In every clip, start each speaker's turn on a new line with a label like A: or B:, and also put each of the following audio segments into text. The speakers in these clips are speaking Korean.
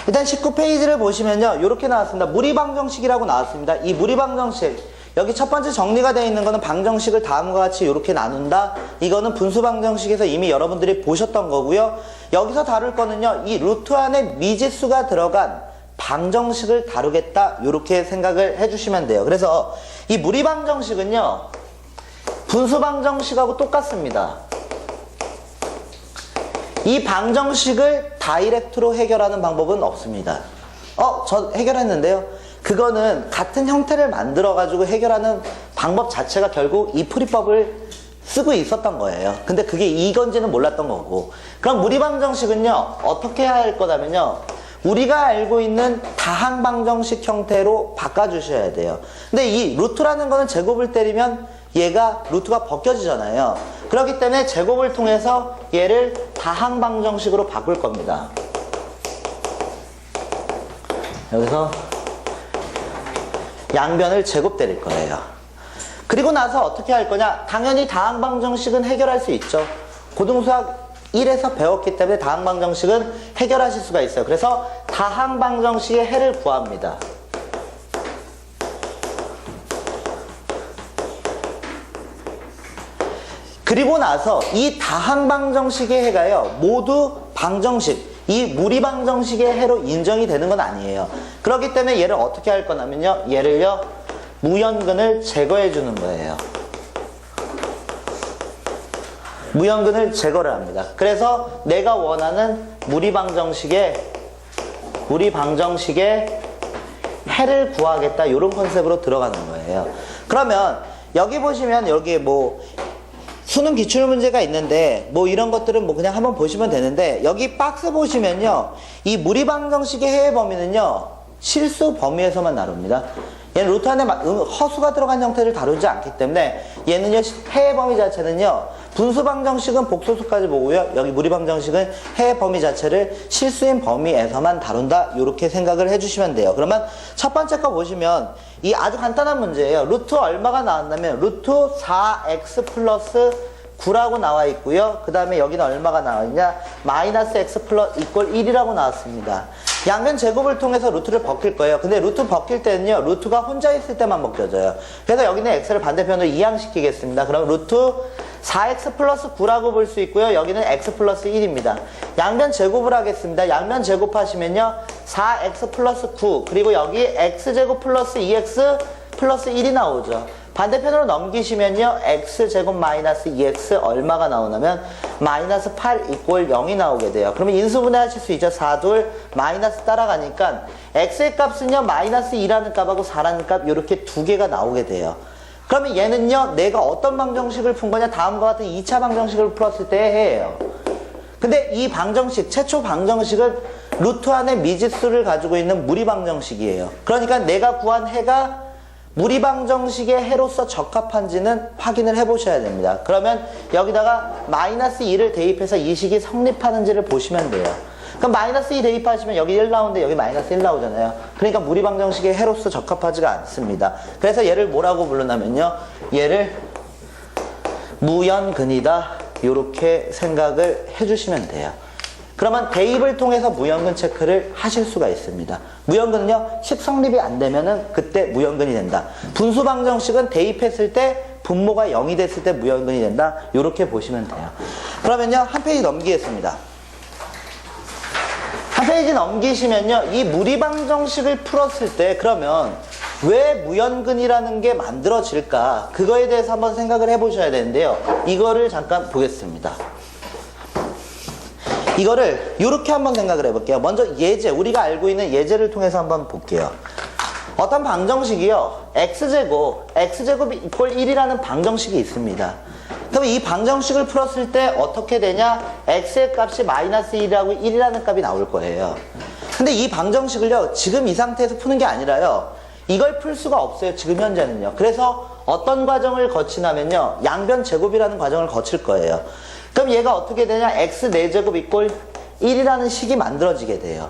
A: 일단 19페이지를 보시면요. 이렇게 나왔습니다. 무리방정식이라고 나왔습니다. 이 무리방정식. 여기 첫 번째 정리가 되어 있는 거는 방정식을 다음과 같이 이렇게 나눈다. 이거는 분수방정식에서 이미 여러분들이 보셨던 거고요. 여기서 다룰 거는요. 이 루트 안에 미지수가 들어간 방정식을 다루겠다. 이렇게 생각을 해주시면 돼요. 그래서 이 무리방정식은요. 분수방정식하고 똑같습니다. 이 방정식을 다이렉트로 해결하는 방법은 없습니다. 저 해결했는데요. 그거는 같은 형태를 만들어가지고 해결하는 방법 자체가 결국 이 풀이법을 쓰고 있었던 거예요. 근데 그게 이건지는 몰랐던 거고. 그럼 무리방정식은요, 어떻게 해야 할 거냐면요, 우리가 알고 있는 다항방정식 형태로 바꿔주셔야 돼요. 근데 이 루트라는 거는 제곱을 때리면 얘가 루트가 벗겨지잖아요. 그렇기 때문에 제곱을 통해서 얘를 다항방정식으로 바꿀 겁니다. 여기서 양변을 제곱 때릴 거예요. 그리고 나서 어떻게 할 거냐? 당연히 다항방정식은 해결할 수 있죠. 고등수학 1에서 배웠기 때문에 다항방정식은 해결하실 수가 있어요. 그래서 다항방정식의 해를 구합니다. 그리고 나서 이 다항방정식의 해가요, 모두 방정식, 이 무리방정식의 해로 인정이 되는 건 아니에요. 그렇기 때문에 얘를 어떻게 할 거냐면요, 얘를요, 무연근을 제거해 주는 거예요. 무연근을 제거를 합니다. 그래서 내가 원하는 무리방정식의 해를 구하겠다, 이런 컨셉으로 들어가는 거예요. 그러면 여기 보시면 여기 뭐 수능 기출문제가 있는데 뭐 이런 것들은 뭐 그냥 한번 보시면 되는데, 여기 박스 보시면요, 이 무리방정식의 해의 범위는요, 실수 범위에서만 나눕니다. 얘는 루트 안에 허수가 들어간 형태를 다루지 않기 때문에 얘는요, 해의 범위 자체는요, 분수방정식은 복소수까지 보고요, 여기 무리방정식은 해의 범위 자체를 실수인 범위에서만 다룬다, 이렇게 생각을 해주시면 돼요. 그러면 첫 번째 거 보시면 이 아주 간단한 문제예요. 루트 얼마가 나왔냐면 루트 4x 플러스 9라고 나와 있고요. 그 다음에 여기는 얼마가 나왔냐, 마이너스 x 플러스 이퀄 1이라고 나왔습니다. 양변 제곱을 통해서 루트를 벗길 거예요. 근데 루트 벗길 때는요, 루트가 혼자 있을 때만 벗겨져요. 그래서 여기는 x를 반대편으로 이항시키겠습니다. 그럼 루트 4x 플러스 9라고 볼 수 있고요. 여기는 x 플러스 1입니다. 양변 제곱을 하겠습니다. 양변 제곱하시면요, 4x 플러스 9, 그리고 여기 x제곱 플러스 2x 플러스 1이 나오죠. 반대편으로 넘기시면요, x제곱 마이너스 2x 얼마가 나오냐면 마이너스 8 이꼴 0이 나오게 돼요. 그러면 인수분해 하실 수 있죠. 4, 2, 마이너스 따라가니까 x의 값은요, 마이너스 2라는 값하고 4라는 값, 이렇게 두 개가 나오게 돼요. 그러면 얘는요, 내가 어떤 방정식을 푼 거냐, 다음과 같은 2차 방정식을 풀었을 때의 해예요. 근데 이 방정식, 최초 방정식은 루트 안에 미지수를 가지고 있는 무리방정식이에요. 그러니까 내가 구한 해가 무리방정식의 해로서 적합한지는 확인을 해보셔야 됩니다. 그러면 여기다가 마이너스 2를 대입해서 이 식이 성립하는지를 보시면 돼요. 그럼 마이너스 2 대입하시면 여기 1 나오는데 여기 마이너스 1 나오잖아요. 그러니까 무리방정식의 해로서 적합하지가 않습니다. 그래서 얘를 뭐라고 부르냐면요, 얘를 무연근이다, 이렇게 생각을 해주시면 돼요. 그러면 대입을 통해서 무연근 체크를 하실 수가 있습니다. 무연근은요, 식 성립이 안 되면은 그때 무연근이 된다. 분수방정식은 대입했을 때 분모가 0이 됐을 때 무연근이 된다, 이렇게 보시면 돼요. 그러면요, 한 페이지 넘기겠습니다. 한 페이지 넘기시면요, 이 무리방정식을 풀었을 때 그러면 왜 무연근이라는 게 만들어질까, 그거에 대해서 한번 생각을 해보셔야 되는데요. 이거를 잠깐 보겠습니다. 이거를 이렇게 한번 생각을 해볼게요. 먼저 예제, 우리가 알고 있는 예제를 통해서 한번 볼게요. 어떤 방정식이요, x제곱이 이퀄 1이라는 방정식이 있습니다. 그럼 이 방정식을 풀었을 때 어떻게 되냐, x의 값이 마이너스 1이라고 1이라는 값이 나올 거예요. 근데 이 방정식을요, 지금 이 상태에서 푸는 게 아니라요, 이걸 풀 수가 없어요, 지금 현재는요. 그래서 어떤 과정을 거치냐면요, 양변 제곱이라는 과정을 거칠 거예요. 그럼 얘가 어떻게 되냐, x 4제곱 이꼴 1이라는 식이 만들어지게 돼요.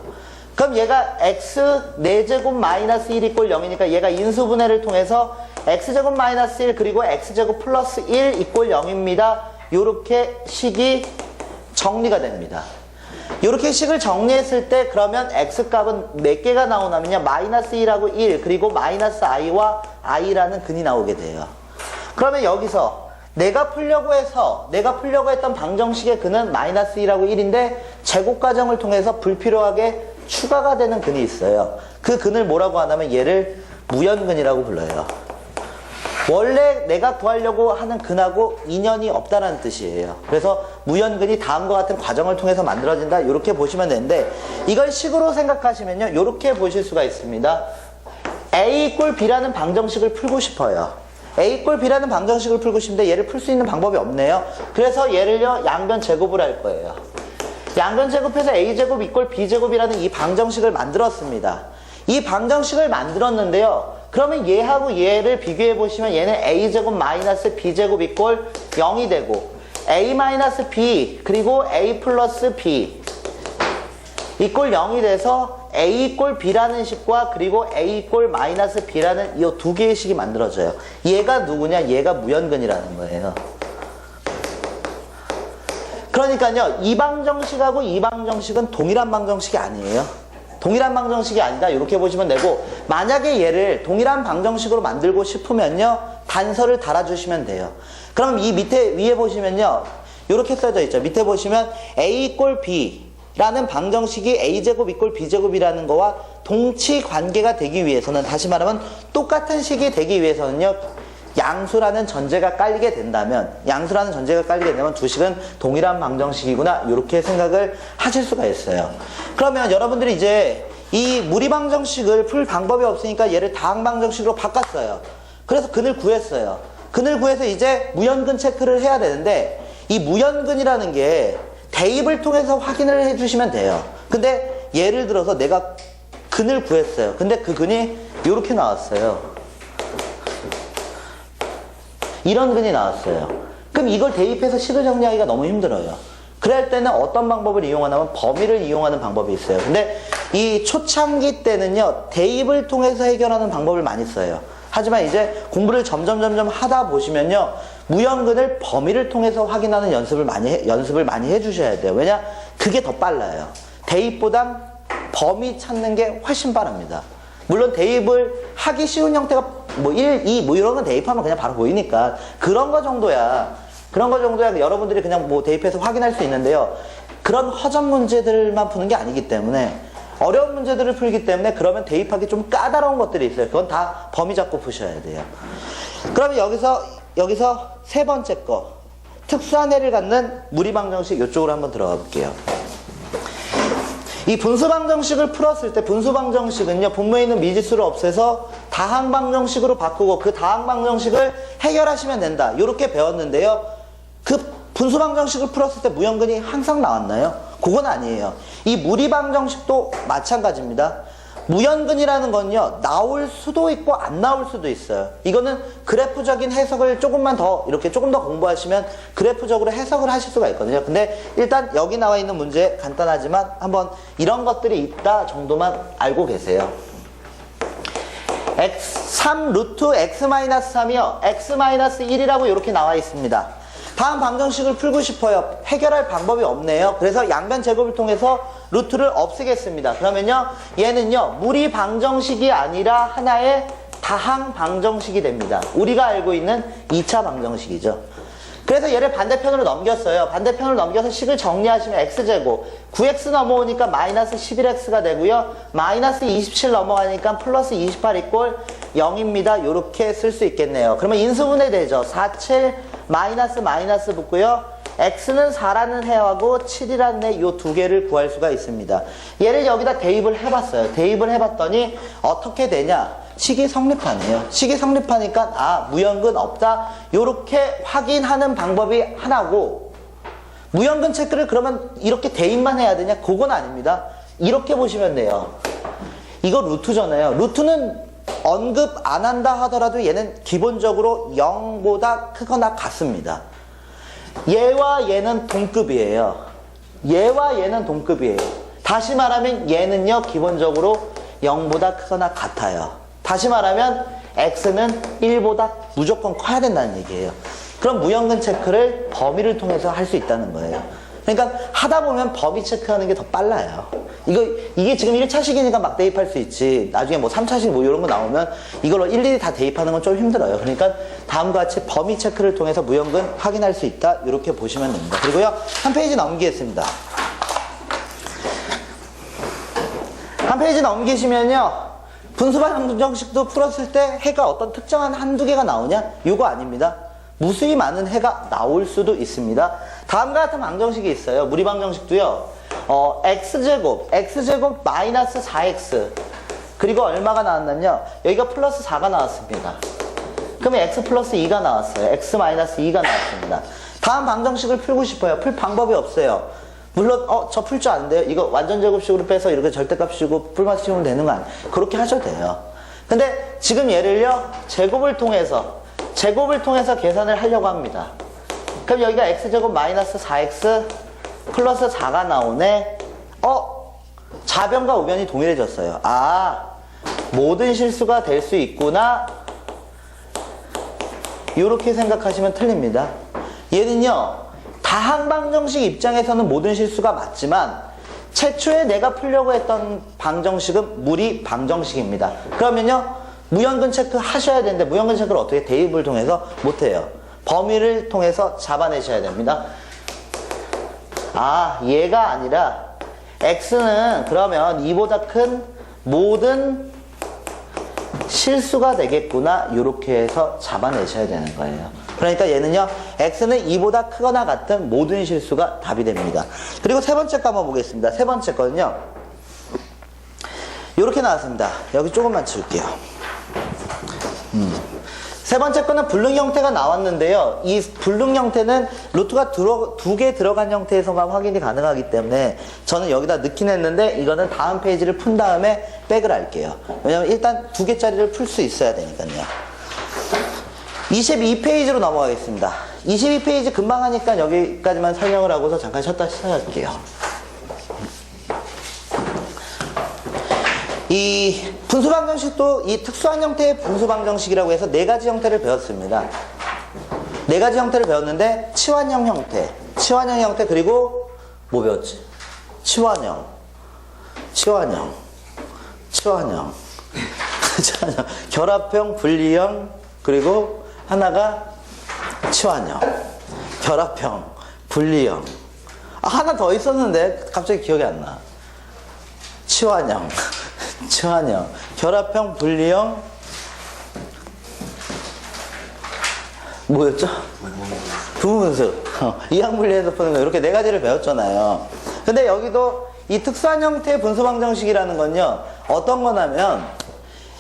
A: 그럼 얘가 x 4제곱 마이너스 1 이꼴 0이니까 얘가 인수분해를 통해서 x제곱 마이너스 1 그리고 x제곱 플러스 1 이꼴 0입니다. 요렇게 식이 정리가 됩니다. 이렇게 식을 정리했을 때 그러면 x값은 몇 개가 나오냐면요. 마이너스 1하고 1 그리고 마이너스 i와 i라는 근이 나오게 돼요. 그러면 여기서 내가 풀려고 했던 방정식의 근은 마이너스 1하고 1인데 제곱 과정을 통해서 불필요하게 추가가 되는 근이 있어요. 그 근을 뭐라고 하냐면 얘를 무연근이라고 불러요. 원래 내가 구하려고 하는 근하고 인연이 없다는 뜻이에요. 그래서 무연근이 다음과 같은 과정을 통해서 만들어진다. 이렇게 보시면 되는데 이걸 식으로 생각하시면요. 이렇게 보실 수가 있습니다. A 이꼴 B라는 방정식을 풀고 싶어요. A 이꼴 B라는 방정식을 풀고 싶은데 얘를 풀 수 있는 방법이 없네요. 그래서 얘를요. 양변 제곱을 할 거예요. 양변 제곱해서 A제곱 이꼴 B제곱이라는 이 방정식을 만들었습니다. 이 방정식을 만들었는데요. 그러면 얘하고 얘를 비교해 보시면 얘는 A제곱 마이너스 B제곱 이꼴 0이 되고 A 마이너스 B 그리고 A 플러스 B 이꼴 0이 돼서 A 이꼴 B라는 식과 그리고 A 이꼴 마이너스 B라는 이 두 개의 식이 만들어져요. 얘가 누구냐? 얘가 무연근이라는 거예요. 그러니까요. 이 방정식하고 이 방정식은 동일한 방정식이 아니에요. 동일한 방정식이 아니다. 이렇게 보시면 되고 만약에 얘를 동일한 방정식으로 만들고 싶으면요. 단서를 달아주시면 돼요. 그럼 이 밑에 위에 보시면요. 이렇게 써져 있죠. 밑에 보시면 A 이꼴 B라는 방정식이 A제곱 이꼴 B제곱이라는 거와 동치 관계가 되기 위해서는 다시 말하면 똑같은 식이 되기 위해서는요. 양수라는 전제가 깔리게 된다면 두 식은 동일한 방정식이구나 이렇게 생각을 하실 수가 있어요. 그러면 여러분들이 이제 이 무리 방정식을 풀 방법이 없으니까 얘를 다항 방정식으로 바꿨어요. 그래서 근을 구했어요. 근을 구해서 이제 무연근 체크를 해야 되는데 이 무연근이라는 게 대입을 통해서 확인을 해주시면 돼요. 근데 예를 들어서 내가 근을 구했어요. 근데 그 근이 이렇게 나왔어요. 이런 근이 나왔어요. 그럼 이걸 대입해서 식을 정리하기가 너무 힘들어요. 그럴 때는 어떤 방법을 이용하냐면 범위를 이용하는 방법이 있어요. 근데 이 초창기 때는요. 대입을 통해서 해결하는 방법을 많이 써요. 하지만 이제 공부를 점점 하다 보시면요. 무연근을 범위를 통해서 확인하는 연습을 많이 해주셔야 돼요. 왜냐? 그게 더 빨라요. 대입보단 범위 찾는 게 훨씬 빠릅니다. 물론 대입을 하기 쉬운 형태가 뭐 1, 2 뭐 이런 건 대입하면 그냥 바로 보이니까 그런 거 정도야 여러분들이 그냥 뭐 대입해서 확인할 수 있는데요. 그런 허접 문제들만 푸는 게 아니기 때문에 어려운 문제들을 풀기 때문에 그러면 대입하기 좀 까다로운 것들이 있어요. 그건 다 범위 잡고 푸셔야 돼요. 그러면 여기서 세 번째 거 특수한 해를 갖는 무리방정식 이쪽으로 한번 들어가 볼게요. 이 분수방정식을 풀었을 때 분수방정식은요. 분모에 있는 미지수를 없애서 다항방정식으로 바꾸고 그 다항방정식을 해결하시면 된다. 이렇게 배웠는데요. 그 분수방정식을 풀었을 때 무연근이 항상 나왔나요? 그건 아니에요. 이 무리방정식도 마찬가지입니다. 무연근이라는 건요. 나올 수도 있고 안 나올 수도 있어요. 이거는 그래프적인 해석을 조금 더 공부하시면 그래프적으로 해석을 하실 수가 있거든요. 근데 일단 여기 나와 있는 문제 간단하지만 한번 이런 것들이 있다 정도만 알고 계세요. 3 루트 x-3이요. x-1이라고 이렇게 나와 있습니다. 다음 방정식을 풀고 싶어요. 해결할 방법이 없네요. 그래서 양변 제곱을 통해서 루트를 없애겠습니다. 그러면요, 얘는요, 무리 방정식이 아니라 하나의 다항 방정식이 됩니다. 우리가 알고 있는 2차 방정식이죠. 그래서 얘를 반대편으로 넘겼어요. 반대편으로 넘겨서 식을 정리하시면 x제곱 9x 넘어오니까 마이너스 11x가 되고요. 마이너스 27 넘어가니까 플러스 28 이꼴 0입니다. 이렇게 쓸 수 있겠네요. 그러면 인수분해 되죠. 4, 7 마이너스 붙고요. x는 4라는 해하고 7이라는 해 이 두 개를 구할 수가 있습니다. 얘를 여기다 대입을 해봤어요. 대입을 해봤더니 어떻게 되냐? 식이 성립하네요. 식이 성립하니까 무연근 없다. 요렇게 확인하는 방법이 하나고 무연근 체크를 그러면 이렇게 대입만 해야 되냐? 그건 아닙니다. 이렇게 보시면 돼요. 이거 루트잖아요. 루트는 언급 안 한다 하더라도 얘는 기본적으로 0보다 크거나 같습니다. 얘와 얘는 동급이에요. 얘와 얘는 동급이에요. 다시 말하면 얘는요 기본적으로 0보다 크거나 같아요. 다시 말하면 x는 1보다 무조건 커야 된다는 얘기예요. 그럼 무연근 체크를 범위를 통해서 할 수 있다는 거예요. 그러니까 하다 보면 범위 체크하는 게 더 빨라요. 이게 지금 1차식이니까 막 대입할 수 있지. 나중에 뭐 3차식 뭐 이런 거 나오면 이걸로 일일이 다 대입하는 건 좀 힘들어요. 그러니까 다음과 같이 범위 체크를 통해서 무형근 확인할 수 있다. 이렇게 보시면 됩니다. 그리고요, 한 페이지 넘기겠습니다. 한 페이지 넘기시면요, 분수방정식도 풀었을 때 해가 어떤 특정한 한두 개가 나오냐? 이거 아닙니다. 무수히 많은 해가 나올 수도 있습니다. 다음과 같은 방정식이 있어요. 무리방정식도요. x제곱 마이너스 4x 그리고 얼마가 나왔냐면요. 여기가 플러스 4가 나왔습니다. 그러면 x 플러스 2가 나왔어요. x 마이너스 2가 나왔습니다. 다음 방정식을 풀고 싶어요. 풀 방법이 없어요. 물론 저 풀 줄 아는데요. 이거 완전 제곱식으로 빼서 이렇게 절대값 씌우고 풀만 씌우면 되는 거 아니에요. 그렇게 하셔도 돼요. 근데 지금 얘를요, 제곱을 통해서 계산을 하려고 합니다. 그럼 여기가 x제곱 마이너스 4x 플러스 4가 나오네. 좌변과 우변이 동일해졌어요. 모든 실수가 될 수 있구나. 이렇게 생각하시면 틀립니다. 얘는요, 다항방정식 입장에서는 모든 실수가 맞지만 최초에 내가 풀려고 했던 방정식은 무리방정식입니다. 그러면요, 무형근 체크 하셔야 되는데 무형근 체크를 어떻게 대입을 통해서 못해요. 범위를 통해서 잡아내셔야 됩니다. 얘가 아니라 x는 그러면 2보다 큰 모든 실수가 되겠구나. 이렇게 해서 잡아내셔야 되는 거예요. 그러니까 얘는요, x는 2보다 크거나 같은 모든 실수가 답이 됩니다. 그리고 세 번째 거 한번 보겠습니다. 세 번째 거는요, 이렇게 나왔습니다. 여기 조금만 지울게요. 세 번째 거는 불능 형태가 나왔는데요. 이 불능 형태는 루트가 두 개 들어간 형태에서만 확인이 가능하기 때문에 저는 여기다 넣긴 했는데 이거는 다음 페이지를 푼 다음에 백을 할게요. 왜냐면 일단 2개짜리를 풀 수 있어야 되니까요. 22페이지로 넘어가겠습니다. 22페이지 금방 하니까 여기까지만 설명을 하고서 잠깐 쉬었다 시작할게요. 이 분수방정식도 이 특수한 형태의 분수방정식이라고 해서 4가지 형태를 배웠습니다. 4가지 형태를 배웠는데 치환형 형태 그리고 뭐 배웠지? 치환형 결합형, 분리형, 그리고 하나가 치환형, 결합형, 분리형. 하나 더 있었는데 갑자기 기억이 안 나. 치환형, 결합형, 분리형, 뭐였죠? 부분수. 이항분리해서 푸는 거, 이렇게 4가지를 배웠잖아요. 근데 여기도 이 특수한 형태의 분수방정식이라는 건요, 어떤 거냐면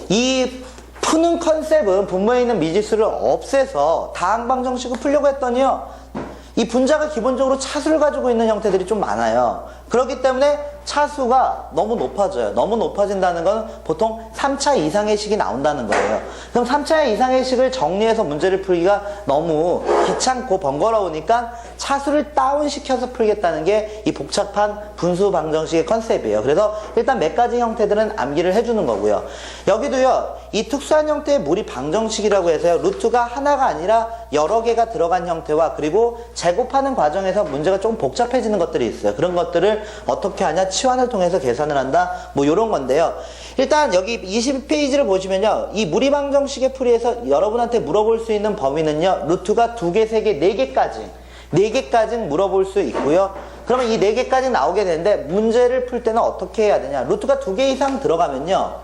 A: 이 푸는 컨셉은 분모에 있는 미지수를 없애서 다항방정식을 풀려고 했더니요, 이 분자가 기본적으로 차수를 가지고 있는 형태들이 좀 많아요. 그렇기 때문에 차수가 너무 높아져요. 너무 높아진다는 건 보통 3차 이상의 식이 나온다는 거예요. 그럼 3차 이상의 식을 정리해서 문제를 풀기가 너무 귀찮고 번거로우니까 차수를 다운시켜서 풀겠다는 게 이 복잡한 분수 방정식의 컨셉이에요. 그래서 일단 몇 가지 형태들은 암기를 해주는 거고요. 여기도요, 이 특수한 형태의 무리 방정식이라고 해서요, 루트가 하나가 아니라 여러 개가 들어간 형태와 그리고 제곱하는 과정에서 문제가 좀 복잡해지는 것들이 있어요. 그런 것들을 어떻게 하냐? 치환을 통해서 계산을 한다. 뭐 이런 건데요. 일단 여기 20페이지를 보시면요, 이 무리방정식의 풀이에서 여러분한테 물어볼 수 있는 범위는요, 루트가 2개, 3개, 4개까지 물어볼 수 있고요. 그러면 이 4개까지 나오게 되는데 문제를 풀 때는 어떻게 해야 되냐? 루트가 2개 이상 들어가면요,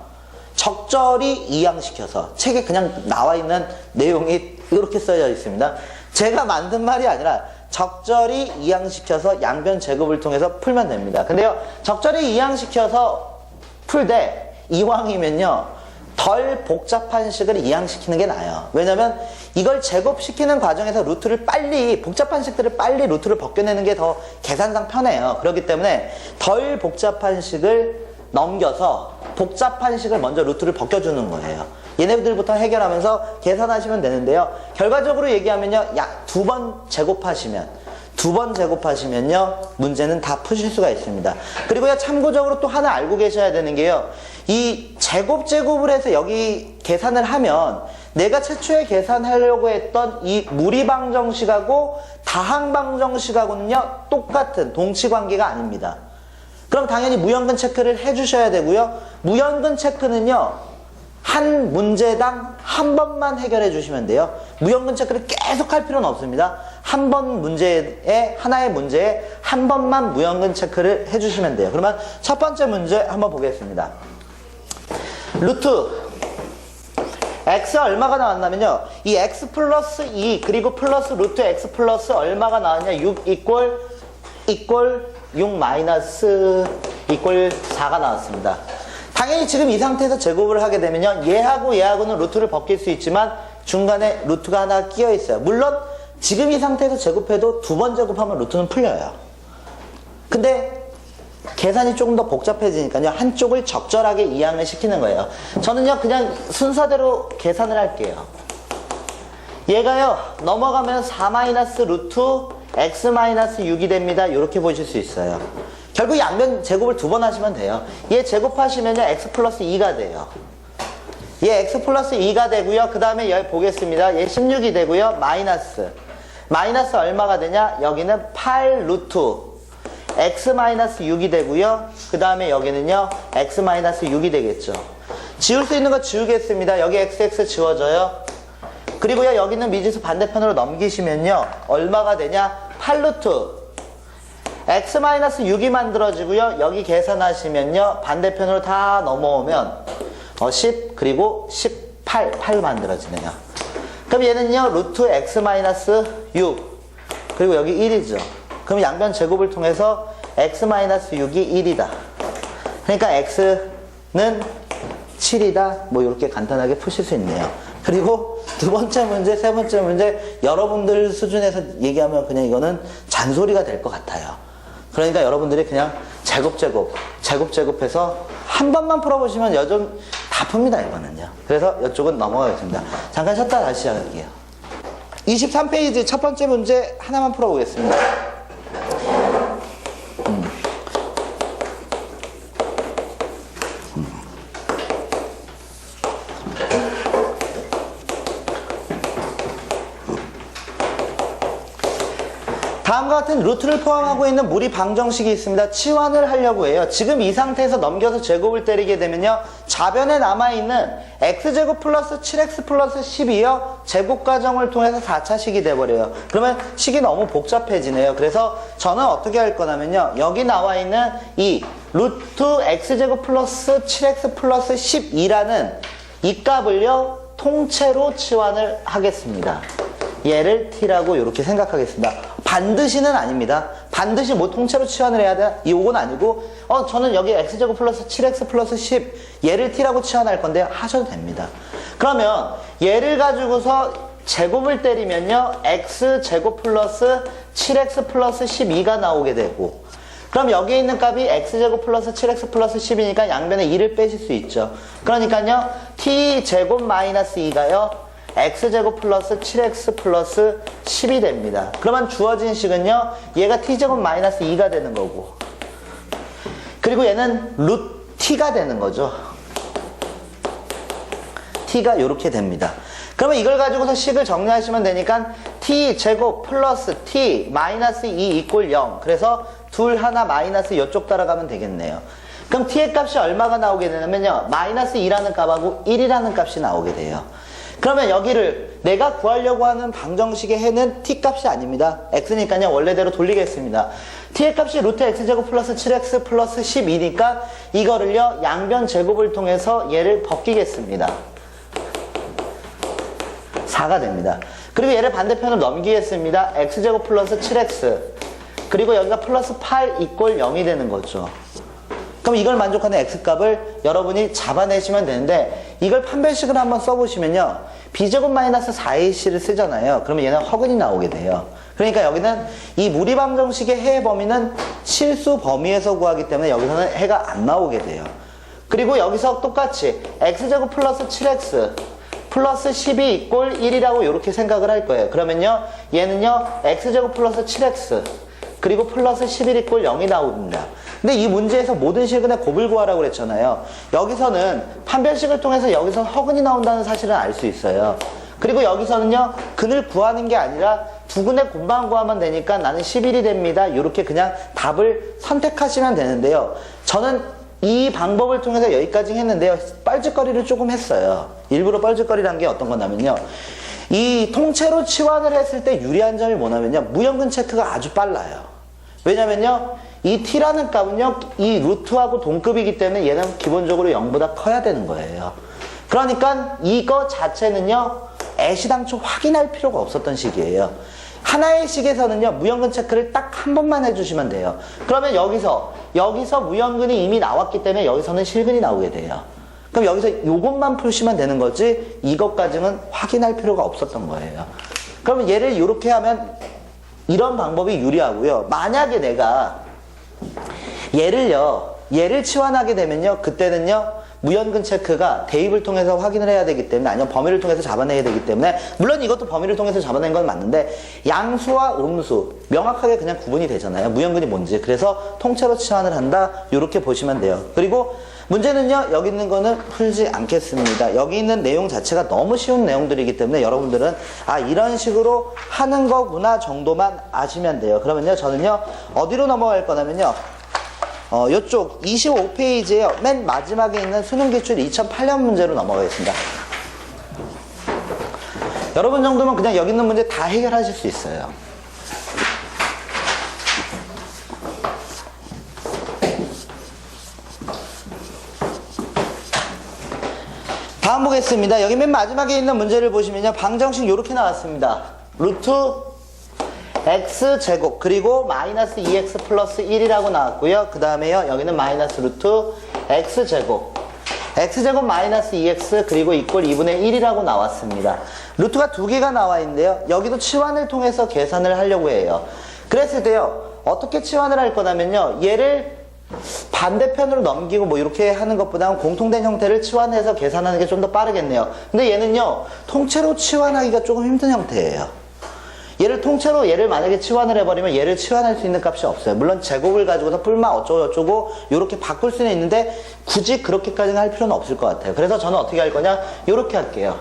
A: 적절히 이항시켜서, 책에 그냥 나와 있는 내용이 이렇게 써져 있습니다. 제가 만든 말이 아니라 적절히 이항시켜서 양변 제곱을 통해서 풀면 됩니다. 근데요, 적절히 이항시켜서 풀되 이왕이면요, 덜 복잡한 식을 이항시키는 게 나아요. 왜냐면 이걸 제곱시키는 과정에서 복잡한 식들을 빨리 루트를 벗겨내는 게 더 계산상 편해요. 그렇기 때문에 덜 복잡한 식을 넘겨서 복잡한 식을 먼저 루트를 벗겨주는 거예요. 얘네들부터 해결하면서 계산하시면 되는데요. 결과적으로 얘기하면요, 약 2번 제곱하시면요, 문제는 다 푸실 수가 있습니다. 그리고요, 참고적으로 또 하나 알고 계셔야 되는 게요, 이 제곱을 해서 여기 계산을 하면 내가 최초에 계산하려고 했던 이 무리방정식하고 다항방정식하고는요, 똑같은 동치관계가 아닙니다. 그럼 당연히 무연근 체크를 해주셔야 되고요. 무연근 체크는요, 한 문제당 한 번만 해결해 주시면 돼요. 무연근 체크를 계속 할 필요는 없습니다. 한 번 문제에, 하나의 문제에 한 번만 무연근 체크를 해 주시면 돼요. 그러면 첫 번째 문제 한번 보겠습니다. 루트 x 얼마가 나왔냐면요, 이 x 플러스 2 그리고 플러스 루트 x 플러스 얼마가 나왔냐, 6 6 마이너스 4가 나왔습니다. 당연히 지금 이 상태에서 제곱을 하게 되면요, 얘하고 얘하고는 루트를 벗길 수 있지만 중간에 루트가 하나 끼어 있어요. 물론 지금 이 상태에서 제곱해도 두 번 제곱하면 루트는 풀려요. 근데 계산이 조금 더 복잡해지니까요, 한쪽을 적절하게 이항을 시키는 거예요. 저는요, 그냥 순서대로 계산을 할게요. 얘가요, 넘어가면 4 마이너스 루트 x 마이너스 6이 됩니다. 이렇게 보실 수 있어요. 결국 양변 제곱을 두 번 하시면 돼요. 얘 제곱하시면요, x 플러스 2가 돼요. 얘 x 플러스 2가 되고요. 그 다음에 여기 보겠습니다. 얘 16이 되고요. 마이너스 얼마가 되냐? 여기는 8 루트 x 마이너스 6이 되고요. 그 다음에 여기는요, x 마이너스 6이 되겠죠. 지울 수 있는 거 지우겠습니다. 여기 xx 지워져요. 그리고요, 여기는 미지수 반대편으로 넘기시면요, 얼마가 되냐? 8 루트 x-6이 만들어지고요. 여기 계산하시면요, 반대편으로 다 넘어오면 10 그리고 8 만들어지네요. 그럼 얘는요, 루트 x-6 그리고 여기 1이죠. 그럼 양변 제곱을 통해서 x-6이 1이다. 그러니까 x는 7이다. 뭐 이렇게 간단하게 푸실 수 있네요. 그리고 두 번째 문제, 세 번째 문제, 여러분들 수준에서 얘기하면 그냥 이거는 잔소리가 될 것 같아요. 그러니까 여러분들이 그냥 제곱해서 한 번만 풀어보시면 요즘 다 풉니다, 이거는요. 그래서 이쪽은 넘어가겠습니다. 잠깐 쉬었다 다시 시작할게요. 23페이지 첫 번째 문제 하나만 풀어보겠습니다. 다음과 같은 루트를 포함하고 있는 무리 방정식이 있습니다. 치환을 하려고 해요. 지금 이 상태에서 넘겨서 제곱을 때리게 되면요, 좌변에 남아있는 x제곱 플러스 7x 플러스 12요, 제곱 과정을 통해서 4차식이 돼버려요. 그러면 식이 너무 복잡해지네요. 그래서 저는 어떻게 할 거냐면요, 여기 나와있는 이 루트 x제곱 플러스 7x 플러스 12라는 이 값을요, 통째로 치환을 하겠습니다. 얘를 t라고 이렇게 생각하겠습니다. 반드시는 아닙니다. 반드시 뭐 통째로 치환을 해야 돼? 이건 아니고, 저는 여기 x제곱 플러스 7x 플러스 10 얘를 t라고 치환할 건데 하셔도 됩니다. 그러면 얘를 가지고서 제곱을 때리면요, x제곱 플러스 7x 플러스 12가 나오게 되고, 그럼 여기에 있는 값이 x제곱 플러스 7x 플러스 10이니까 양변에 2를 빼실 수 있죠. 그러니까요, t제곱 마이너스 2가요, x제곱 플러스 7x 플러스 10이 됩니다. 그러면 주어진 식은요, 얘가 t제곱 마이너스 2가 되는 거고, 그리고 얘는 루트 t가 되는 거죠. t가 이렇게 됩니다. 그러면 이걸 가지고서 식을 정리하시면 되니까 t제곱 플러스 t 마이너스 2 이꼴 0. 그래서 둘 하나 마이너스 이쪽 따라가면 되겠네요. 그럼 t의 값이 얼마가 나오게 되냐면요, 마이너스 2라는 값하고 1이라는 값이 나오게 돼요. 그러면 여기를 내가 구하려고 하는 방정식의 해는 t값이 아닙니다. x니까요, 원래대로 돌리겠습니다. t의 값이 루트 x제곱 플러스 7x 플러스 12니까 이거를요, 양변 제곱을 통해서 얘를 벗기겠습니다. 4가 됩니다. 그리고 얘를 반대편으로 넘기겠습니다. x제곱 플러스 7x 그리고 여기가 플러스 8 이꼴 0이 되는 거죠. 그럼 이걸 만족하는 x값을 여러분이 잡아내시면 되는데, 이걸 판별식을 한번 써보시면요, b제곱 마이너스 4ac를 쓰잖아요. 그러면 얘는 허근이 나오게 돼요. 그러니까 여기는 이 무리방정식의 해의 범위는 실수 범위에서 구하기 때문에 여기서는 해가 안 나오게 돼요. 그리고 여기서 똑같이 x제곱 플러스 7x 플러스 12 이꼴 1이라고 이렇게 생각을 할 거예요. 그러면요, 얘는요, x제곱 플러스 7x 그리고 플러스 11 이꼴 0이 나옵니다. 근데 이 문제에서 모든 실근의 곱을 구하라고 그랬잖아요. 여기서는 판별식을 통해서 여기서 허근이 나온다는 사실을 알 수 있어요. 그리고 여기서는요, 근을 구하는 게 아니라 두 근의 곱만 구하면 되니까 나는 11이 됩니다. 이렇게 그냥 답을 선택하시면 되는데요. 저는 이 방법을 통해서 여기까지 했는데요. 뻘짓거리를 조금 했어요. 일부러 뻘짓거리란 게 어떤 거냐면요. 이 통째로 치환을 했을 때 유리한 점이 뭐냐면요. 무형근 체크가 아주 빨라요. 왜냐면요. 이 t라는 값은요. 이 루트하고 동급이기 때문에 얘는 기본적으로 0보다 커야 되는 거예요. 그러니까 이거 자체는요. 애시당초 확인할 필요가 없었던 식이에요. 하나의 식에서는요. 무형근 체크를 딱 한 번만 해주시면 돼요. 그러면 여기서 무형근이 이미 나왔기 때문에 여기서는 실근이 나오게 돼요. 그럼 여기서 요것만 푸시면 되는 거지 이것까지는 확인할 필요가 없었던 거예요. 그러면 얘를 이렇게 하면 이런 방법이 유리하고요. 만약에 내가 얘를 치환하게 되면요. 그때는요. 무형근 체크가 대입을 통해서 확인을 해야 되기 때문에 아니면 범위를 통해서 잡아내야 되기 때문에 물론 이것도 범위를 통해서 잡아낸 건 맞는데 양수와 음수 명확하게 그냥 구분이 되잖아요. 무형근이 뭔지. 그래서 통째로 치환을 한다. 이렇게 보시면 돼요. 그리고 문제는요. 여기 있는 거는 풀지 않겠습니다. 여기 있는 내용 자체가 너무 쉬운 내용들이기 때문에 여러분들은 아 이런 식으로 하는 거구나 정도만 아시면 돼요. 그러면요. 저는요. 어디로 넘어갈 거냐면요. 요쪽 25페이지에요. 맨 마지막에 있는 수능기출 2008년 문제로 넘어가겠습니다. 여러분 정도면 그냥 여기 있는 문제 다 해결하실 수 있어요. 다음 보겠습니다. 여기 맨 마지막에 있는 문제를 보시면요. 방정식 이렇게 나왔습니다. 루트 x제곱 그리고 마이너스 2x 플러스 1이라고 나왔고요. 그 다음에요. 여기는 마이너스 루트 x제곱 마이너스 2x 그리고 이꼴 2분의 1이라고 나왔습니다. 루트가 두 개가 나와 있는데요. 여기도 치환을 통해서 계산을 하려고 해요. 그랬을 때요. 어떻게 치환을 할 거냐면요. 얘를 반대편으로 넘기고 뭐 이렇게 하는 것보다는 공통된 형태를 치환해서 계산하는 게 좀 더 빠르겠네요. 근데 얘는요. 통째로 치환하기가 조금 힘든 형태예요. 얘를 만약에 치환을 해버리면 얘를 치환할 수 있는 값이 없어요. 물론 제곱을 가지고서 풀마 어쩌고 이렇게 바꿀 수는 있는데 굳이 그렇게까지는 할 필요는 없을 것 같아요. 그래서 저는 어떻게 할 거냐 이렇게 할게요.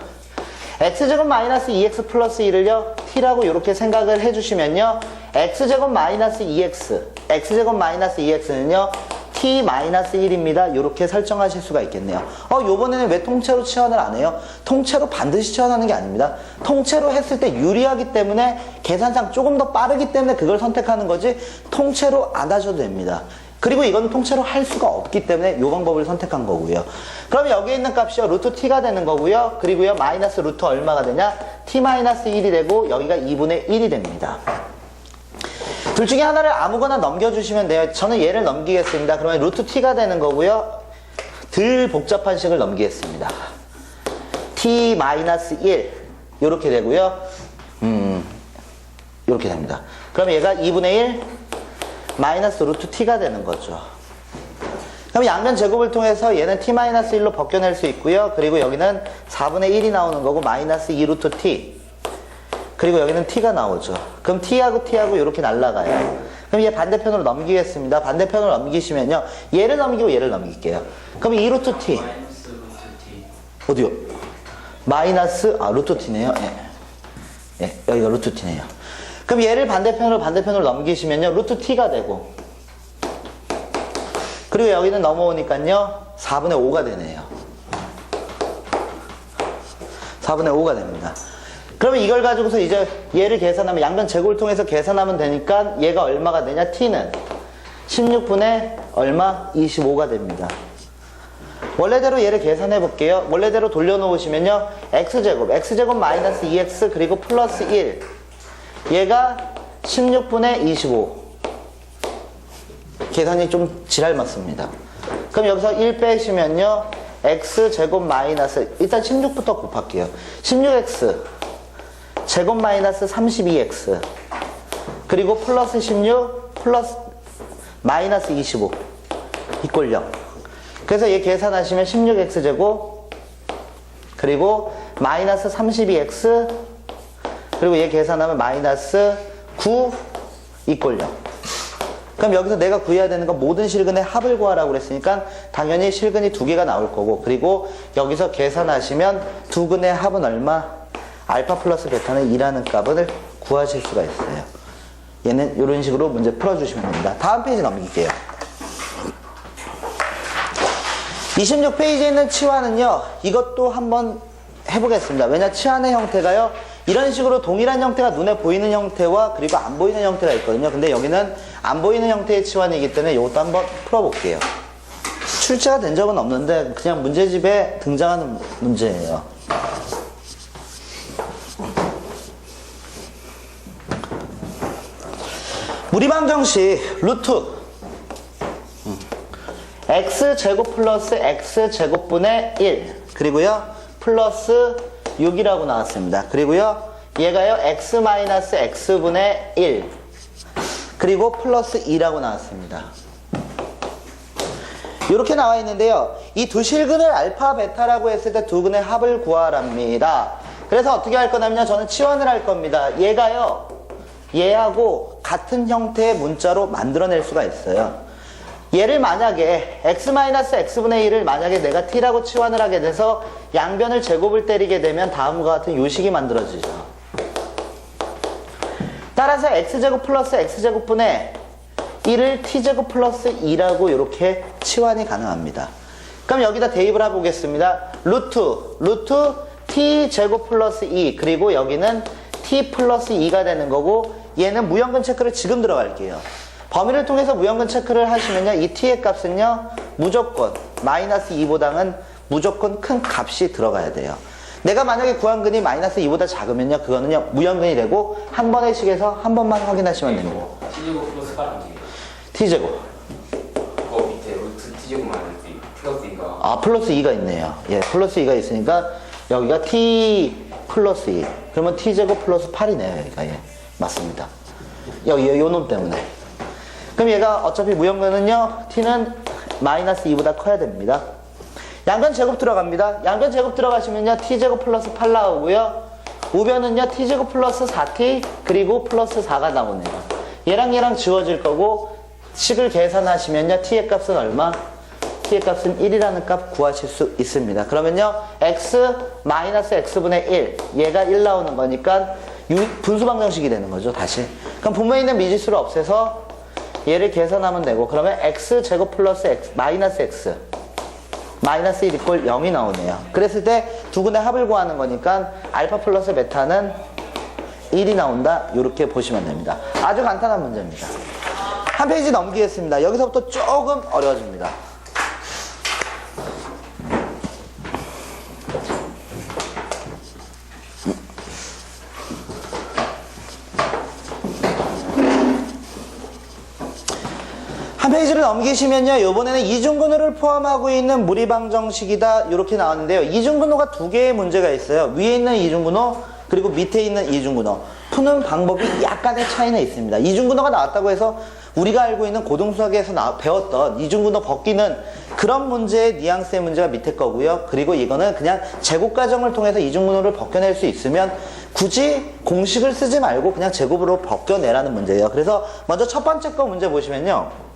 A: x제곱 마이너스 2x 플러스 1을요 t라고 이렇게 생각을 해주시면요 x제곱 마이너스 2x는요 t 마이너스 1입니다. 이렇게 설정하실 수가 있겠네요. 요번에는 왜 통째로 치환을 안 해요? 통째로 반드시 치환하는 게 아닙니다. 통째로 했을 때 유리하기 때문에 계산상 조금 더 빠르기 때문에 그걸 선택하는 거지 통째로 안 하셔도 됩니다. 그리고 이건 통째로 할 수가 없기 때문에 이 방법을 선택한 거고요. 그럼 여기 있는 값이요 루트 t가 되는 거고요. 그리고요 마이너스 루트 얼마가 되냐? t 마이너스 1이 되고 여기가 2분의 1이 됩니다. 둘 중에 하나를 아무거나 넘겨주시면 돼요. 저는 얘를 넘기겠습니다. 그러면 루트 t가 되는 거고요. 덜 복잡한 식을 넘기겠습니다. t 마이너스 1 이렇게 되고요. 이렇게 됩니다. 그럼 얘가 2분의 1 마이너스 루트 t가 되는 거죠. 그럼 양변 제곱을 통해서 얘는 t 마이너스 1로 벗겨낼 수 있고요. 그리고 여기는 4분의 1이 나오는 거고 마이너스 2 루트 t 그리고 여기는 t가 나오죠. 그럼 t하고 t하고 이렇게 날아가요. 그럼 얘 반대편으로 넘기겠습니다. 반대편으로 넘기시면요. 얘를 넘기고 얘를 넘길게요. 그럼 2 루트 t. 어디요? 마이너스, 루트 t네요. 예, 여기가 루트 t네요. 그럼 얘를 반대편으로 넘기시면요. 루트 t가 되고. 그리고 여기는 넘어오니까요. 4분의 5가 되네요. 4분의 5가 됩니다. 그러면 이걸 가지고서 이제 얘를 계산하면 양변 제곱을 통해서 계산하면 되니까 얘가 얼마가 되냐? t는 16분의 얼마? 25가 됩니다. 원래대로 얘를 계산해 볼게요. 원래대로 돌려놓으시면요. x제곱 마이너스 2x 그리고 플러스 1 얘가 16분의 25 계산이 좀 지랄 맞습니다. 그럼 여기서 1 빼시면요. x제곱 마이너스 일단 16부터 곱할게요. 16x 제곱 마이너스 32x 그리고 플러스 16 플러스 마이너스 25 이꼴 0. 그래서 얘 계산하시면 16x 제곱 그리고 마이너스 32x 그리고 얘 계산하면 마이너스 9 이꼴 0. 그럼 여기서 내가 구해야 되는 건 모든 실근의 합을 구하라고 그랬으니까 당연히 실근이 두 개가 나올 거고, 그리고 여기서 계산하시면 두 근의 합은 얼마? 알파 플러스 베타는 2라는 값을 구하실 수가 있어요. 얘는 이런 식으로 문제 풀어주시면 됩니다. 다음 페이지 넘길게요. 26페이지에 있는 치환은요, 이것도 한번 해보겠습니다. 왜냐, 치환의 형태가요, 이런 식으로 동일한 형태가 눈에 보이는 형태와 그리고 안 보이는 형태가 있거든요. 근데 여기는 안 보이는 형태의 치환이기 때문에 이것도 한번 풀어볼게요. 출제가 된 적은 없는데 그냥 문제집에 등장하는 문제예요. 무리방정식 루트 x제곱 플러스 x제곱분의 1 그리고요 플러스 6이라고 나왔습니다. 그리고요 얘가요 x 마이너스 x분의 1 그리고 플러스 2라고 나왔습니다. 이렇게 나와 있는데요, 이 두 실근을 알파 베타라고 했을 때 두 근의 합을 구하랍니다. 그래서 어떻게 할 거냐면요, 저는 치환을 할 겁니다. 얘가요 얘하고 같은 형태의 문자로 만들어낼 수가 있어요. 얘를 만약에 x-x분의 1을 만약에 내가 t라고 치환을 하게 돼서 양변을 제곱을 때리게 되면 다음과 같은 요식이 만들어지죠. 따라서 x제곱 플러스 x제곱분의 1을 t제곱 플러스 2라고 이렇게 치환이 가능합니다. 그럼 여기다 대입을 해보겠습니다. 루트 t제곱 플러스 2 그리고 여기는 t 플러스 2가 되는 거고, 얘는 무형근 체크를 지금 들어갈게요. 범위를 통해서 무형근 체크를 하시면요, 이 t의 값은요 무조건 마이너스 2보다는 무조건 큰 값이 들어가야 돼요. 내가 만약에 구한 근이 마이너스 2보다 작으면요 그거는요 무형근이 되고, 한 번의 식에서 한 번만 확인하시면 됩니다.
B: t제곱 플러스 8
A: t제곱
B: 밑에 루트 t제곱 마이너스 플러스 2가
A: 플러스 2가 있네요. 예, 플러스 2가 있으니까 여기가 t 플러스 2 그러면 t제곱 플러스 8이네요. 여기가. 예, 맞습니다. 여기 요 놈 때문에. 그럼 얘가 어차피 무형근은요 t는 마이너스 2보다 커야 됩니다. 양변 제곱 들어갑니다. 양변 제곱 들어가시면요 t제곱 플러스 8 나오고요, 우변은요 t제곱 플러스 4t 그리고 플러스 4가 나오네요. 얘랑 얘랑 지워질 거고, 식을 계산하시면요 t의 값은 얼마? t의 값은 1이라는 값 구하실 수 있습니다. 그러면요 x 마이너스 x분의 1 얘가 1 나오는 거니까 분수방정식이 되는 거죠. 다시 그럼 분모에 있는 미지수를 없애서 얘를 계산하면 되고, 그러면 x제곱 플러스 x 마이너스 x 마이너스 1 이꼴 0이 나오네요. 그랬을 때 두 근의 합을 구하는 거니까 알파 플러스 베타는 1이 나온다, 이렇게 보시면 됩니다. 아주 간단한 문제입니다. 한 페이지 넘기겠습니다. 여기서부터 조금 어려워집니다. 한 페이지를 넘기시면요, 이번에는 이중근호를 포함하고 있는 무리방정식이다 이렇게 나왔는데요, 이중근호가 두 개의 문제가 있어요. 위에 있는 이중근호 그리고 밑에 있는 이중근호. 푸는 방법이 약간의 차이는 있습니다. 이중근호가 나왔다고 해서 우리가 알고 있는 고등수학에서 배웠던 이중근호 벗기는 그런 문제의 뉘앙스의 문제가 밑에 거고요. 그리고 이거는 그냥 제곱 과정을 통해서 이중근호를 벗겨낼 수 있으면 굳이 공식을 쓰지 말고 그냥 제곱으로 벗겨내라는 문제예요. 그래서 먼저 첫 번째 거 문제 보시면요,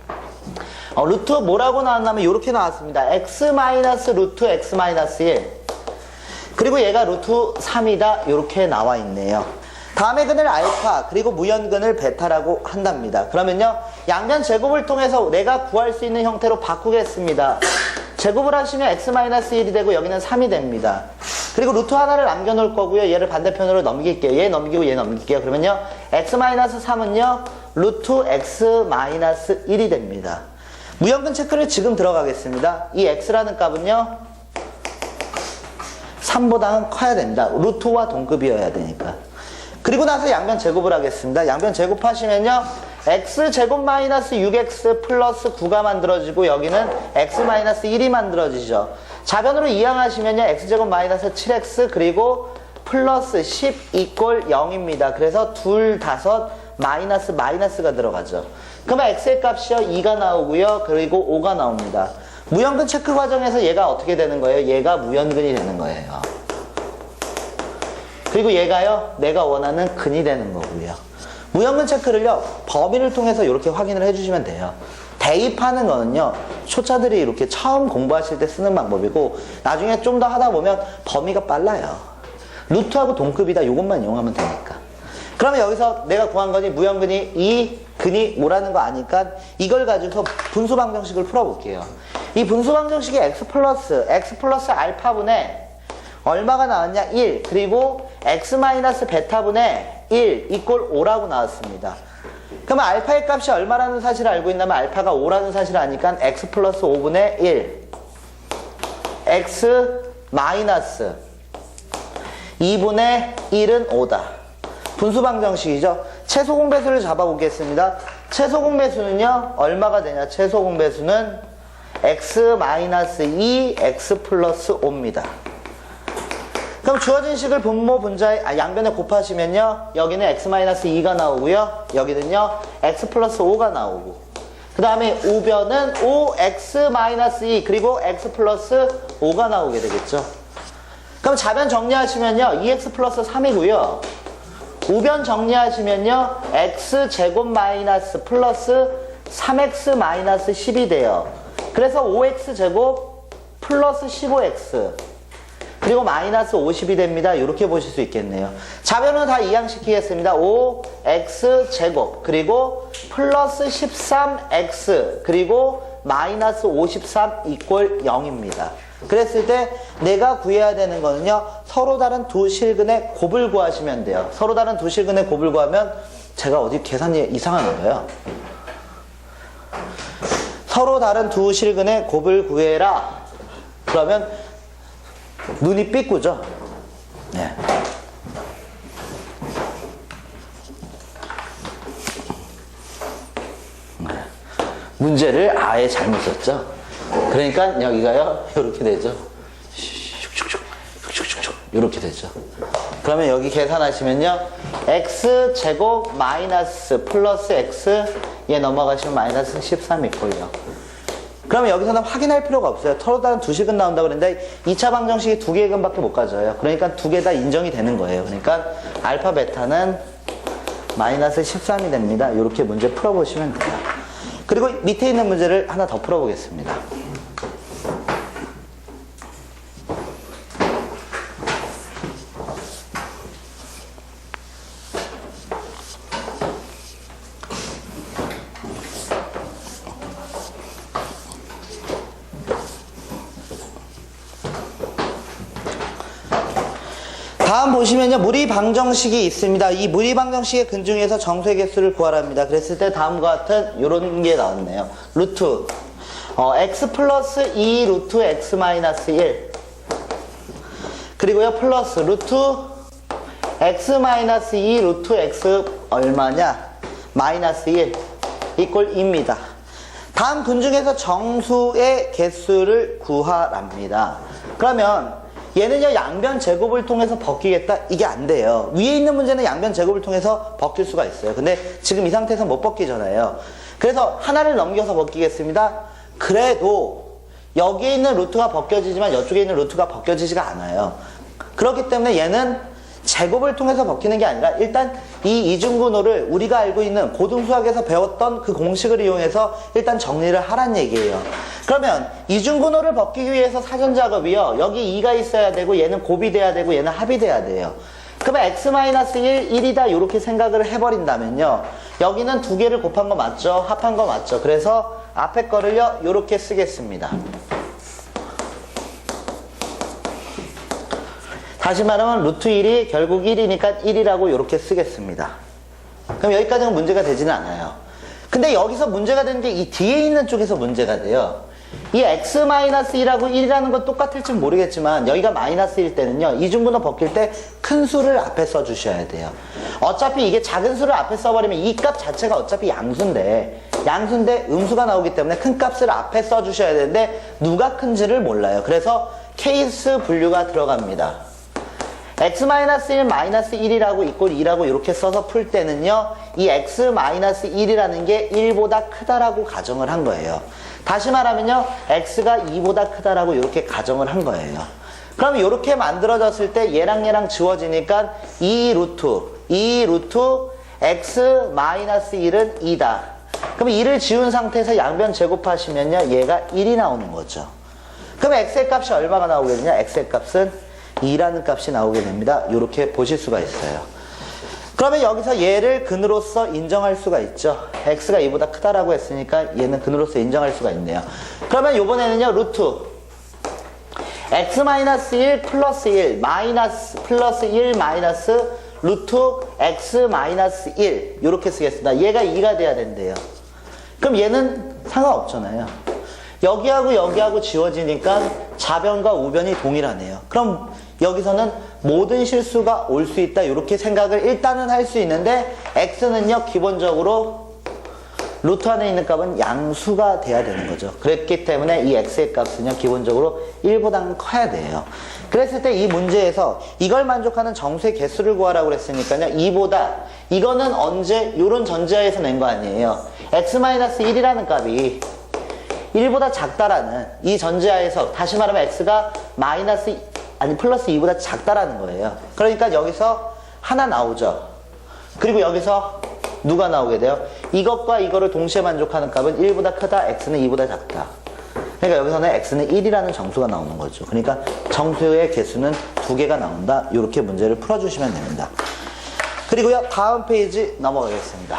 A: 루트 뭐라고 나왔냐면 이렇게 나왔습니다. x 마이너스 루트 x 마이너스 1 그리고 얘가 루트 3이다 이렇게 나와 있네요. 다음의 근을 알파 그리고 무연근을 베타라고 한답니다. 그러면요 양변 제곱을 통해서 내가 구할 수 있는 형태로 바꾸겠습니다. 제곱을 하시면 x 마이너스 1이 되고 여기는 3이 됩니다. 그리고 루트 하나를 남겨놓을 거고요, 얘를 반대편으로 넘길게요. 얘 넘기고 얘 넘길게요. 그러면요 x 마이너스 3은요 루트 x 마이너스 1이 됩니다. 무형근 체크를 지금 들어가겠습니다. 이 x라는 값은요 3보다는 커야 됩니다. 루트와 동급이어야 되니까. 그리고 나서 양변 제곱을 하겠습니다. 양변 제곱하시면요 x제곱 마이너스 6x 플러스 9가 만들어지고, 여기는 x 마이너스 1이 만들어지죠. 좌변으로 이항하시면요 x제곱 마이너스 7x 그리고 플러스 10 이꼴 0입니다. 그래서 둘, 다섯, 마이너스가 들어가죠. 그러면 x의 값이요 2가 나오고요, 그리고 5가 나옵니다. 무형근 체크 과정에서 얘가 어떻게 되는 거예요? 얘가 무연근이 되는 거예요. 그리고 얘가요 내가 원하는 근이 되는 거고요. 무형근 체크를요, 범위를 통해서 이렇게 확인을 해주시면 돼요. 대입하는 거는요, 초짜들이 이렇게 처음 공부하실 때 쓰는 방법이고, 나중에 좀 더 하다 보면 범위가 빨라요. 루트하고 동급이다, 이것만 이용하면 되니까. 그러면 여기서 내가 구한 거니 무형근이 2, 근이 5라는 거 아니까 이걸 가지고 분수 방정식을 풀어볼게요. 이 분수 방정식이 x 플러스 알파분의 얼마가 나왔냐? 1. 그리고 x 마이너스 베타분의 1 이꼴 5라고 나왔습니다. 그러면 알파의 값이 얼마라는 사실을 알고 있다면 알파가 5라는 사실을 아니까 x 플러스 5분의 1 x 마이너스 2분의 1은 5다. 분수 방정식이죠. 최소 공배수를 잡아보겠습니다. 최소 공배수는요, 얼마가 되냐? 최소 공배수는 x 마이너스 2 x 플러스 5입니다. 그럼 주어진 식을 분모 분자에 양변에 곱하시면요, 여기는 x 마이너스 2가 나오고요, 여기는요 x 플러스 5가 나오고, 그 다음에 우변은 5x 마이너스 2 그리고 x 플러스 5가 나오게 되겠죠. 그럼 좌변 정리하시면요 2x 플러스 3이고요, 우변 정리하시면요 x 제곱 마이너스 플러스 3x 마이너스 10이 돼요. 그래서 5x 제곱 플러스 15x 그리고 마이너스 50이 됩니다. 이렇게 보실 수 있겠네요. 좌변은 다 이항시키겠습니다. 5x 제곱 그리고 플러스 13x 그리고 마이너스 53 이꼴 0입니다. 그랬을 때 내가 구해야 되는 거는요, 서로 다른 두 실근의 곱을 구하시면 돼요. 서로 다른 두 실근의 곱을 구하면 제가 어디 계산이 이상한 거예요. 서로 다른 두 실근의 곱을 구해라. 그러면 눈이 삐꾸죠. 네. 문제를 아예 잘못 썼죠. 그러니까 여기가요 이렇게 되죠. 이렇게 되죠. 그러면 여기 계산하시면요 x 제곱 마이너스 플러스 x 얘 넘어가시면 마이너스 13 있고요. 그러면 여기서는 확인할 필요가 없어요. 서로 다른 두 식은 나온다고 그랬는데 2차 방정식이 두 개의 근밖에 못 가져요. 그러니까 두 개 다 인정이 되는 거예요. 그러니까 알파 베타는 마이너스 13이 됩니다. 이렇게 문제 풀어보시면 돼요. 그리고 밑에 있는 문제를 하나 더 풀어보겠습니다. 다음 보시면요, 무리 방정식이 있습니다. 이 무리 방정식의 근 중에서 정수의 개수를 구하랍니다. 그랬을 때 다음과 같은 이런 게 나왔네요. 루트 x 플러스 2 루트 x 마이너스 1 그리고요 플러스 루트 x 마이너스 2 루트 x 얼마냐? 마이너스 1 이꼴 2입니다. 다음 근 중에서 정수의 개수를 구하랍니다. 그러면 얘는요 양변 제곱을 통해서 벗기겠다, 이게 안 돼요. 위에 있는 문제는 양변 제곱을 통해서 벗길 수가 있어요. 근데 지금 이 상태에서 못 벗기잖아요. 그래서 하나를 넘겨서 벗기겠습니다. 그래도 여기에 있는 루트가 벗겨지지만 이쪽에 있는 루트가 벗겨지지가 않아요. 그렇기 때문에 얘는 제곱을 통해서 벗기는 게 아니라 일단 이 이중근호를 우리가 알고 있는 고등수학에서 배웠던 그 공식을 이용해서 일단 정리를 하란 얘기예요. 그러면 이중근호를 벗기기 위해서 사전작업이요, 여기 2가 있어야 되고 얘는 곱이 돼야 되고 얘는 합이 돼야 돼요. 그러면 x-1, 1이다 이렇게 생각을 해버린다면요, 여기는 두 개를 곱한 거 맞죠? 합한 거 맞죠? 그래서 앞에 거를요 이렇게 쓰겠습니다. 다시 말하면 루트 1이 결국 1이니까 1이라고 이렇게 쓰겠습니다. 그럼 여기까지는 문제가 되지는 않아요. 근데 여기서 문제가 되는 게 이 뒤에 있는 쪽에서 문제가 돼요. 이 x-1하고 1이라는 건 똑같을지 모르겠지만 여기가 마이너스 1 때는요, 이중분호 벗길 때 큰 수를 앞에 써주셔야 돼요. 어차피 이게 작은 수를 앞에 써버리면 이 값 자체가 어차피 양수인데 음수가 나오기 때문에 큰 값을 앞에 써주셔야 되는데 누가 큰지를 몰라요. 그래서 케이스 분류가 들어갑니다. x-1 마이너스 1이라고 이꼴 2라고 이렇게 써서 풀 때는요, 이 x-1이라는 게 1보다 크다라고 가정을 한 거예요. 다시 말하면요, x가 2보다 크다라고 이렇게 가정을 한 거예요. 그럼 이렇게 만들어졌을 때 얘랑 지워지니까 2 루트 x 마이너스 1은 2다. 그럼 2를 지운 상태에서 양변 제곱하시면요. 얘가 1이 나오는 거죠. 그럼 x의 값이 얼마가 나오게 되냐? x의 값은 2라는 값이 나오게 됩니다. 이렇게 보실 수가 있어요. 그러면 여기서 얘를 근으로서 인정할 수가 있죠. x가 2보다 크다라고 했으니까 얘는 근으로서 인정할 수가 있네요. 그러면 이번에는요. 루트 x-1 플러스 1 마이너스 플러스 1 마이너스 루트 x-1 이렇게 쓰겠습니다. 얘가 2가 돼야 된대요. 그럼 얘는 상관없잖아요. 여기하고 여기하고 지워지니까 좌변과 우변이 동일하네요. 그럼 여기서는 모든 실수가 올 수 있다 이렇게 생각을 일단은 할 수 있는데 x는요 기본적으로 루트 안에 있는 값은 양수가 돼야 되는 거죠. 그랬기 때문에 이 x의 값은요 기본적으로 1보다 커야 돼요. 그랬을 때 이 문제에서 이걸 만족하는 정수의 개수를 구하라고 그랬으니까요 2보다 이거는 언제 이런 전제하에서 낸 거 아니에요. x-1이라는 값이 1보다 작다라는 이 전제하에서 다시 말하면 x가 플러스 2보다 작다라는 거예요. 그러니까 여기서 하나 나오죠. 그리고 여기서 누가 나오게 돼요? 이것과 이거를 동시에 만족하는 값은 1보다 크다, x는 2보다 작다. 그러니까 여기서는 x는 1이라는 정수가 나오는 거죠. 그러니까 정수의 개수는 2개가 나온다. 이렇게 문제를 풀어주시면 됩니다. 그리고요, 다음 페이지 넘어가겠습니다.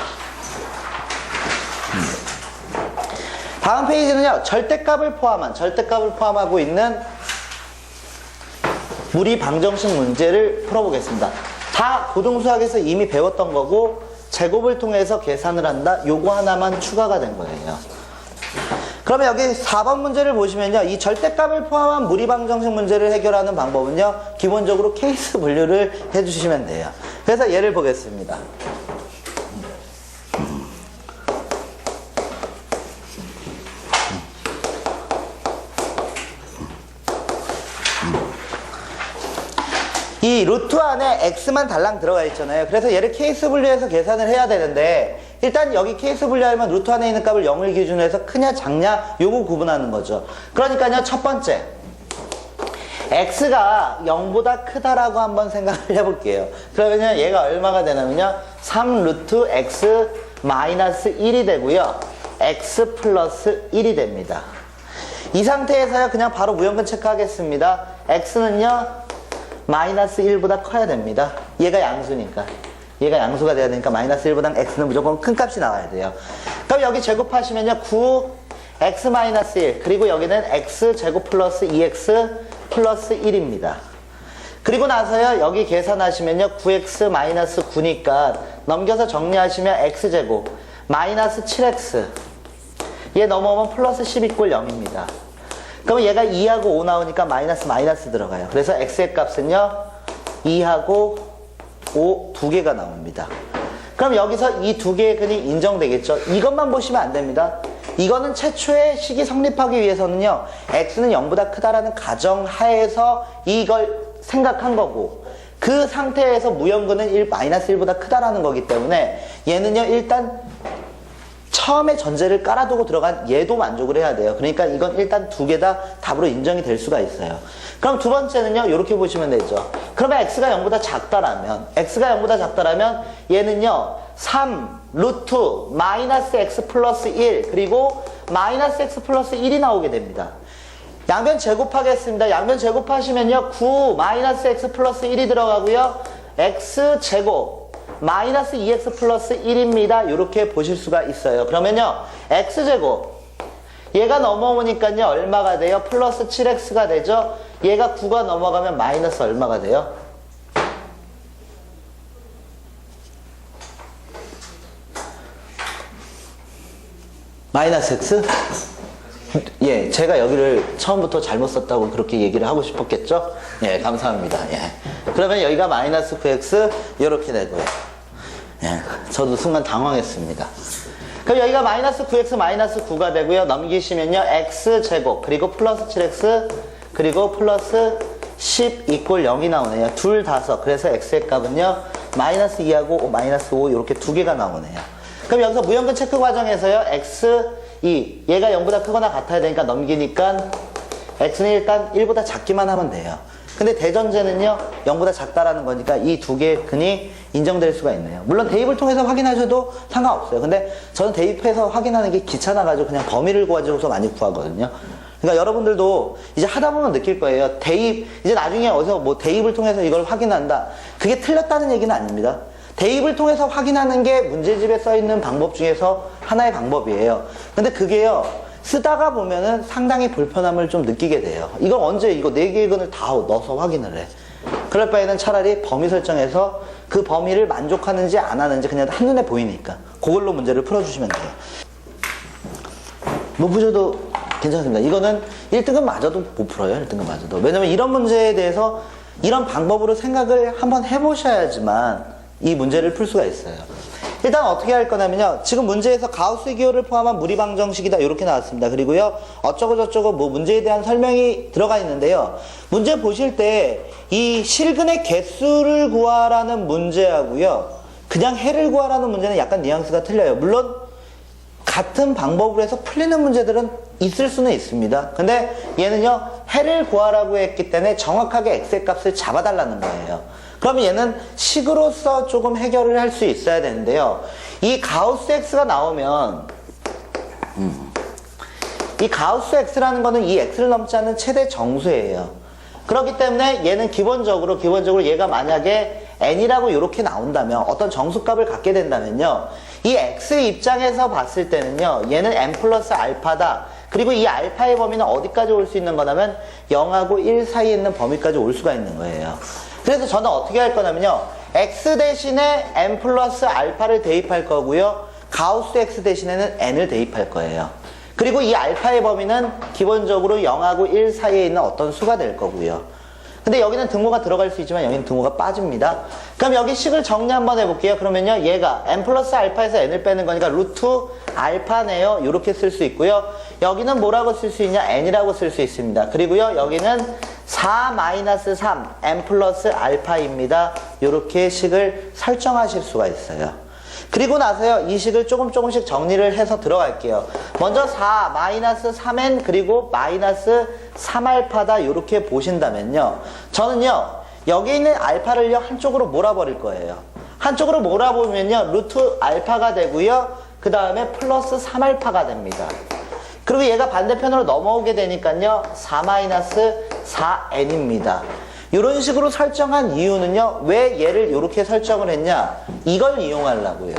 A: 다음 페이지는요, 절대값을 포함하고 있는 무리 방정식 문제를 풀어보겠습니다. 다 고등수학에서 이미 배웠던 거고 제곱을 통해서 계산을 한다. 요거 하나만 추가가 된 거예요. 그러면 여기 4번 문제를 보시면요. 이 절대값을 포함한 무리 방정식 문제를 해결하는 방법은요. 기본적으로 케이스 분류를 해주시면 돼요. 그래서 예를 보겠습니다. 이 루트 안에 x만 달랑 들어가 있잖아요. 그래서 얘를 케이스 분류해서 계산을 해야 되는데 일단 여기 케이스 분류하면 루트 안에 있는 값을 0을 기준으로 해서 크냐 작냐 요거 구분하는 거죠. 그러니까요 첫 번째 x가 0보다 크다라고 한번 생각을 해볼게요. 그러면요 얘가 얼마가 되냐면요 3 루트 x 마이너스 1이 되고요 x 플러스 1이 됩니다. 이 상태에서요 그냥 바로 무형근 체크하겠습니다. x는요 마이너스 1보다 커야 됩니다. 얘가 양수니까. 얘가 양수가 돼야 되니까 마이너스 1보다 x는 무조건 큰 값이 나와야 돼요. 그럼 여기 제곱하시면요 9 x 마이너스 1 그리고 여기는 x 제곱 플러스 2x 플러스 1입니다. 그리고 나서요 여기 계산하시면요 9x 마이너스 9니까 넘겨서 정리하시면 x 제곱 마이너스 7x 얘 넘어오면 플러스 10 이꼴 0입니다. 그럼 얘가 2하고 5 나오니까 마이너스 들어가요. 그래서 x의 값은요 2하고 5 두 개가 나옵니다. 그럼 여기서 이 두 개의 근이 인정되겠죠. 이것만 보시면 안 됩니다. 이거는 최초의 식이 성립하기 위해서는요 x는 0보다 크다라는 가정하에서 이걸 생각한 거고 그 상태에서 무형근은 마이너스 1보다 크다라는 거기 때문에 얘는요 일단 처음에 전제를 깔아두고 들어간 얘도 만족을 해야 돼요. 그러니까 이건 일단 두 개 다 답으로 인정이 될 수가 있어요. 그럼 두 번째는요 이렇게 보시면 되죠. 그러면 x가 0보다 작다라면 얘는요 3 루트 마이너스 x 플러스 1 그리고 마이너스 x 플러스 1이 나오게 됩니다. 양변 제곱하겠습니다. 양변 제곱하시면요 9 마이너스 x 플러스 1이 들어가고요 x 제곱 마이너스 2x 플러스 1입니다. 이렇게 보실 수가 있어요. 그러면요 x제곱 얘가 넘어오니까요 얼마가 돼요? 플러스 7x가 되죠. 얘가 9가 넘어가면 마이너스 얼마가 돼요? 마이너스 x? 예, 제가 여기를 처음부터 잘못 썼다고 그렇게 얘기를 하고 싶었겠죠? 예, 감사합니다. 예. 그러면 여기가 마이너스 9x 이렇게 되고요. 예, 저도 순간 당황했습니다. 그럼 여기가 마이너스 9x 마이너스 9가 되고요. 넘기시면요 x제곱 그리고 플러스 7x 그리고 플러스 10 이꼴 0이 나오네요. 둘 다서. 그래서 x의 값은요 마이너스 2하고 마이너스 5 이렇게 두 개가 나오네요. 그럼 여기서 무형근 체크 과정에서요 x2 얘가 0보다 크거나 같아야 되니까 넘기니까 x는 일단 1보다 작기만 하면 돼요. 근데 대전제는요 0보다 작다라는 거니까 이 두 개의 근이 인정될 수가 있네요. 물론 대입을 통해서 확인하셔도 상관없어요. 근데 저는 대입해서 확인하는 게 귀찮아가지고 그냥 범위를 구하셔서 많이 구하거든요. 그러니까 여러분들도 이제 하다 보면 느낄 거예요. 대입, 이제 나중에 어디서 뭐 대입을 통해서 이걸 확인한다. 그게 틀렸다는 얘기는 아닙니다. 대입을 통해서 확인하는 게 문제집에 써 있는 방법 중에서 하나의 방법이에요. 근데 그게요, 쓰다가 보면은 상당히 불편함을 좀 느끼게 돼요. 이걸 언제 이거 4개의 근을 다 넣어서 확인을 해. 그럴 바에는 차라리 범위 설정해서 그 범위를 만족하는지 안 하는지 그냥 한눈에 보이니까 그걸로 문제를 풀어주시면 돼요. 못 푸셔도 괜찮습니다. 이거는 1등급 맞아도 못 풀어요. 1등급 맞아도. 왜냐면 이런 문제에 대해서 이런 방법으로 생각을 한번 해보셔야지만 이 문제를 풀 수가 있어요. 일단 어떻게 할 거냐면요. 지금 문제에서 가우스 기호를 포함한 무리방정식이다 이렇게 나왔습니다. 그리고요. 어쩌고 저쩌고 뭐 문제에 대한 설명이 들어가 있는데요. 문제 보실 때 이 실근의 개수를 구하라는 문제하고요. 그냥 해를 구하라는 문제는 약간 뉘앙스가 틀려요. 물론 같은 방법으로 해서 풀리는 문제들은 있을 수는 있습니다. 근데 얘는요. 해를 구하라고 했기 때문에 정확하게 x의 값을 잡아달라는 거예요. 그러면 얘는 식으로서 조금 해결을 할 수 있어야 되는데요. 이 가우스 x가 나오면 이 가우스 x라는 거는 이 x를 넘지 않는 최대 정수예요. 그렇기 때문에 얘는 기본적으로 얘가 만약에 n이라고 이렇게 나온다면 어떤 정수값을 갖게 된다면요. 이 x 입장에서 봤을 때는요. 얘는 n 플러스 알파다. 그리고 이 알파의 범위는 어디까지 올 수 있는 거냐면 0하고 1 사이에 있는 범위까지 올 수가 있는 거예요. 그래서 저는 어떻게 할 거냐면요. x 대신에 n 플러스 알파를 대입할 거고요. 가우스 x 대신에는 n을 대입할 거예요. 그리고 이 알파의 범위는 기본적으로 0하고 1 사이에 있는 어떤 수가 될 거고요. 근데 여기는 등호가 들어갈 수 있지만 여기는 등호가 빠집니다. 그럼 여기 식을 정리 한번 해볼게요. 그러면요. 얘가 n 플러스 알파에서 n을 빼는 거니까 루트 알파네요. 이렇게 쓸 수 있고요. 여기는 뭐라고 쓸 수 있냐? n이라고 쓸 수 있습니다. 그리고요. 여기는 4-3 n 플러스 알파입니다. 이렇게 식을 설정하실 수가 있어요. 그리고 나서요. 이 식을 조금씩 정리를 해서 들어갈게요. 먼저 4-3n 그리고 마이너스 3알파다 이렇게 보신다면요. 저는요. 여기 있는 알파를요. 한쪽으로 몰아버릴 거예요. 한쪽으로 몰아보면요. 루트 알파가 되고요. 그 다음에 플러스 3알파가 됩니다. 그리고 얘가 반대편으로 넘어오게 되니까요. 4-4n입니다. 이런 식으로 설정한 이유는요. 왜 얘를 이렇게 설정을 했냐? 이걸 이용하려고요.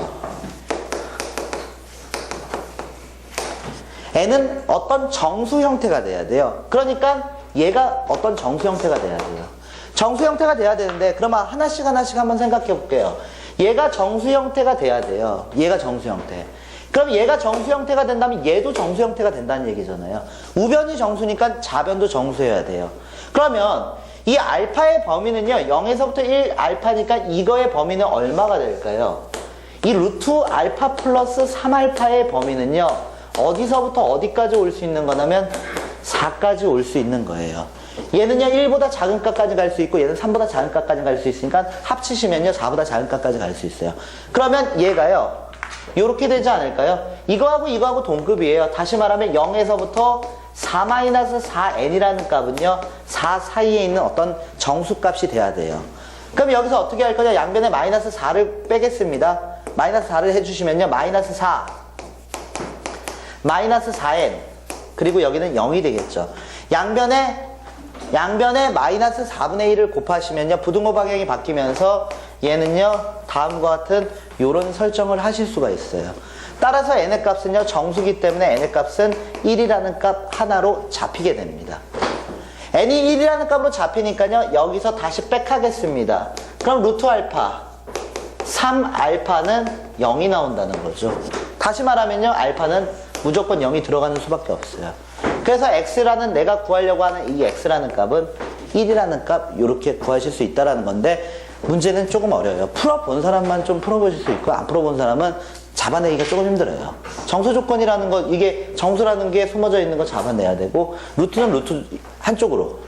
A: n은 어떤 정수 형태가 돼야 돼요. 그러니까 얘가 어떤 정수 형태가 돼야 돼요. 정수 형태가 돼야 되는데 그러면 하나씩 한번 생각해 볼게요. 얘가 정수 형태가 돼야 돼요. 얘가 정수 형태. 그럼 얘가 정수 형태가 된다면 얘도 정수 형태가 된다는 얘기잖아요. 우변이 정수니까 좌변도 정수여야 돼요. 그러면 이 알파의 범위는요. 0에서부터 1 알파니까 이거의 범위는 얼마가 될까요? 이 루트 알파 플러스 3알파의 범위는요. 어디서부터 어디까지 올 수 있는 거냐면 4까지 올 수 있는 거예요. 얘는요. 1보다 작은 값까지 갈 수 있고 얘는 3보다 작은 값까지 갈 수 있으니까 합치시면요. 4보다 작은 값까지 갈 수 있어요. 그러면 얘가요. 요렇게 되지 않을까요? 이거하고 동급이에요. 다시 말하면 0에서부터 4-4n이라는 값은요. 4 사이에 있는 어떤 정수값이 돼야 돼요. 그럼 여기서 어떻게 할 거냐? 양변에 마이너스 4를 빼겠습니다. 마이너스 4를 해주시면요. 마이너스 4 마이너스 4n 그리고 여기는 0이 되겠죠. 양변에 마이너스 4분의 1을 곱하시면요. 부등호 방향이 바뀌면서 얘는요. 다음과 같은 요런 설정을 하실 수가 있어요. 따라서 n의 값은요. 정수기 때문에 n의 값은 1이라는 값 하나로 잡히게 됩니다. n이 1이라는 값으로 잡히니까요. 여기서 다시 빽하겠습니다. 그럼 루트 알파 3알파는 0이 나온다는 거죠. 다시 말하면요. 알파는 무조건 0이 들어가는 수밖에 없어요. 그래서 x라는 내가 구하려고 하는 이 x라는 값은 1이라는 값 이렇게 구하실 수 있다는 건데 문제는 조금 어려워요. 풀어본 사람만 좀 풀어보실 수 있고 안 풀어본 사람은 잡아내기가 조금 힘들어요. 정수 조건이라는 거 이게 정수라는 게 숨어져 있는 거 잡아내야 되고 루트는 루트 한쪽으로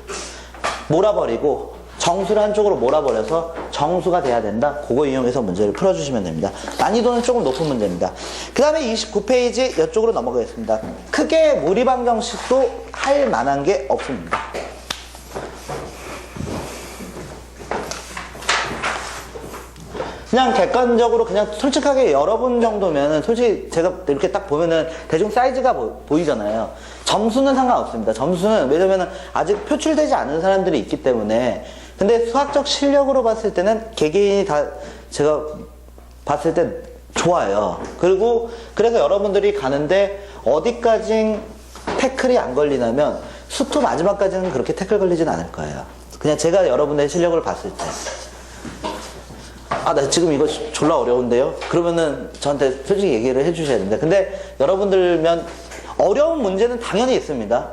A: 몰아버리고 정수를 한쪽으로 몰아버려서 정수가 돼야 된다. 그거 이용해서 문제를 풀어주시면 됩니다. 난이도는 조금 높은 문제입니다. 그 다음에 29페이지 이쪽으로 넘어가겠습니다. 크게 무리방정식도 할 만한 게 없습니다. 그냥 객관적으로 그냥 솔직하게 여러분 정도면은 솔직히 제가 이렇게 딱 보면은 대충 사이즈가 보이잖아요. 점수는 상관없습니다. 점수는 왜냐면은 아직 표출되지 않은 사람들이 있기 때문에. 근데 수학적 실력으로 봤을 때는 개개인이 다 제가 봤을 때 좋아요. 그리고 그래서 여러분들이 가는데 어디까지 태클이 안 걸리냐면 수투 마지막까지는 그렇게 태클 걸리진 않을 거예요. 그냥 제가 여러분의 실력을 봤을 때. 아, 나 지금 이거 졸라 어려운데요? 그러면은 저한테 솔직히 얘기를 해주셔야 됩니다. 근데 여러분들면 어려운 문제는 당연히 있습니다.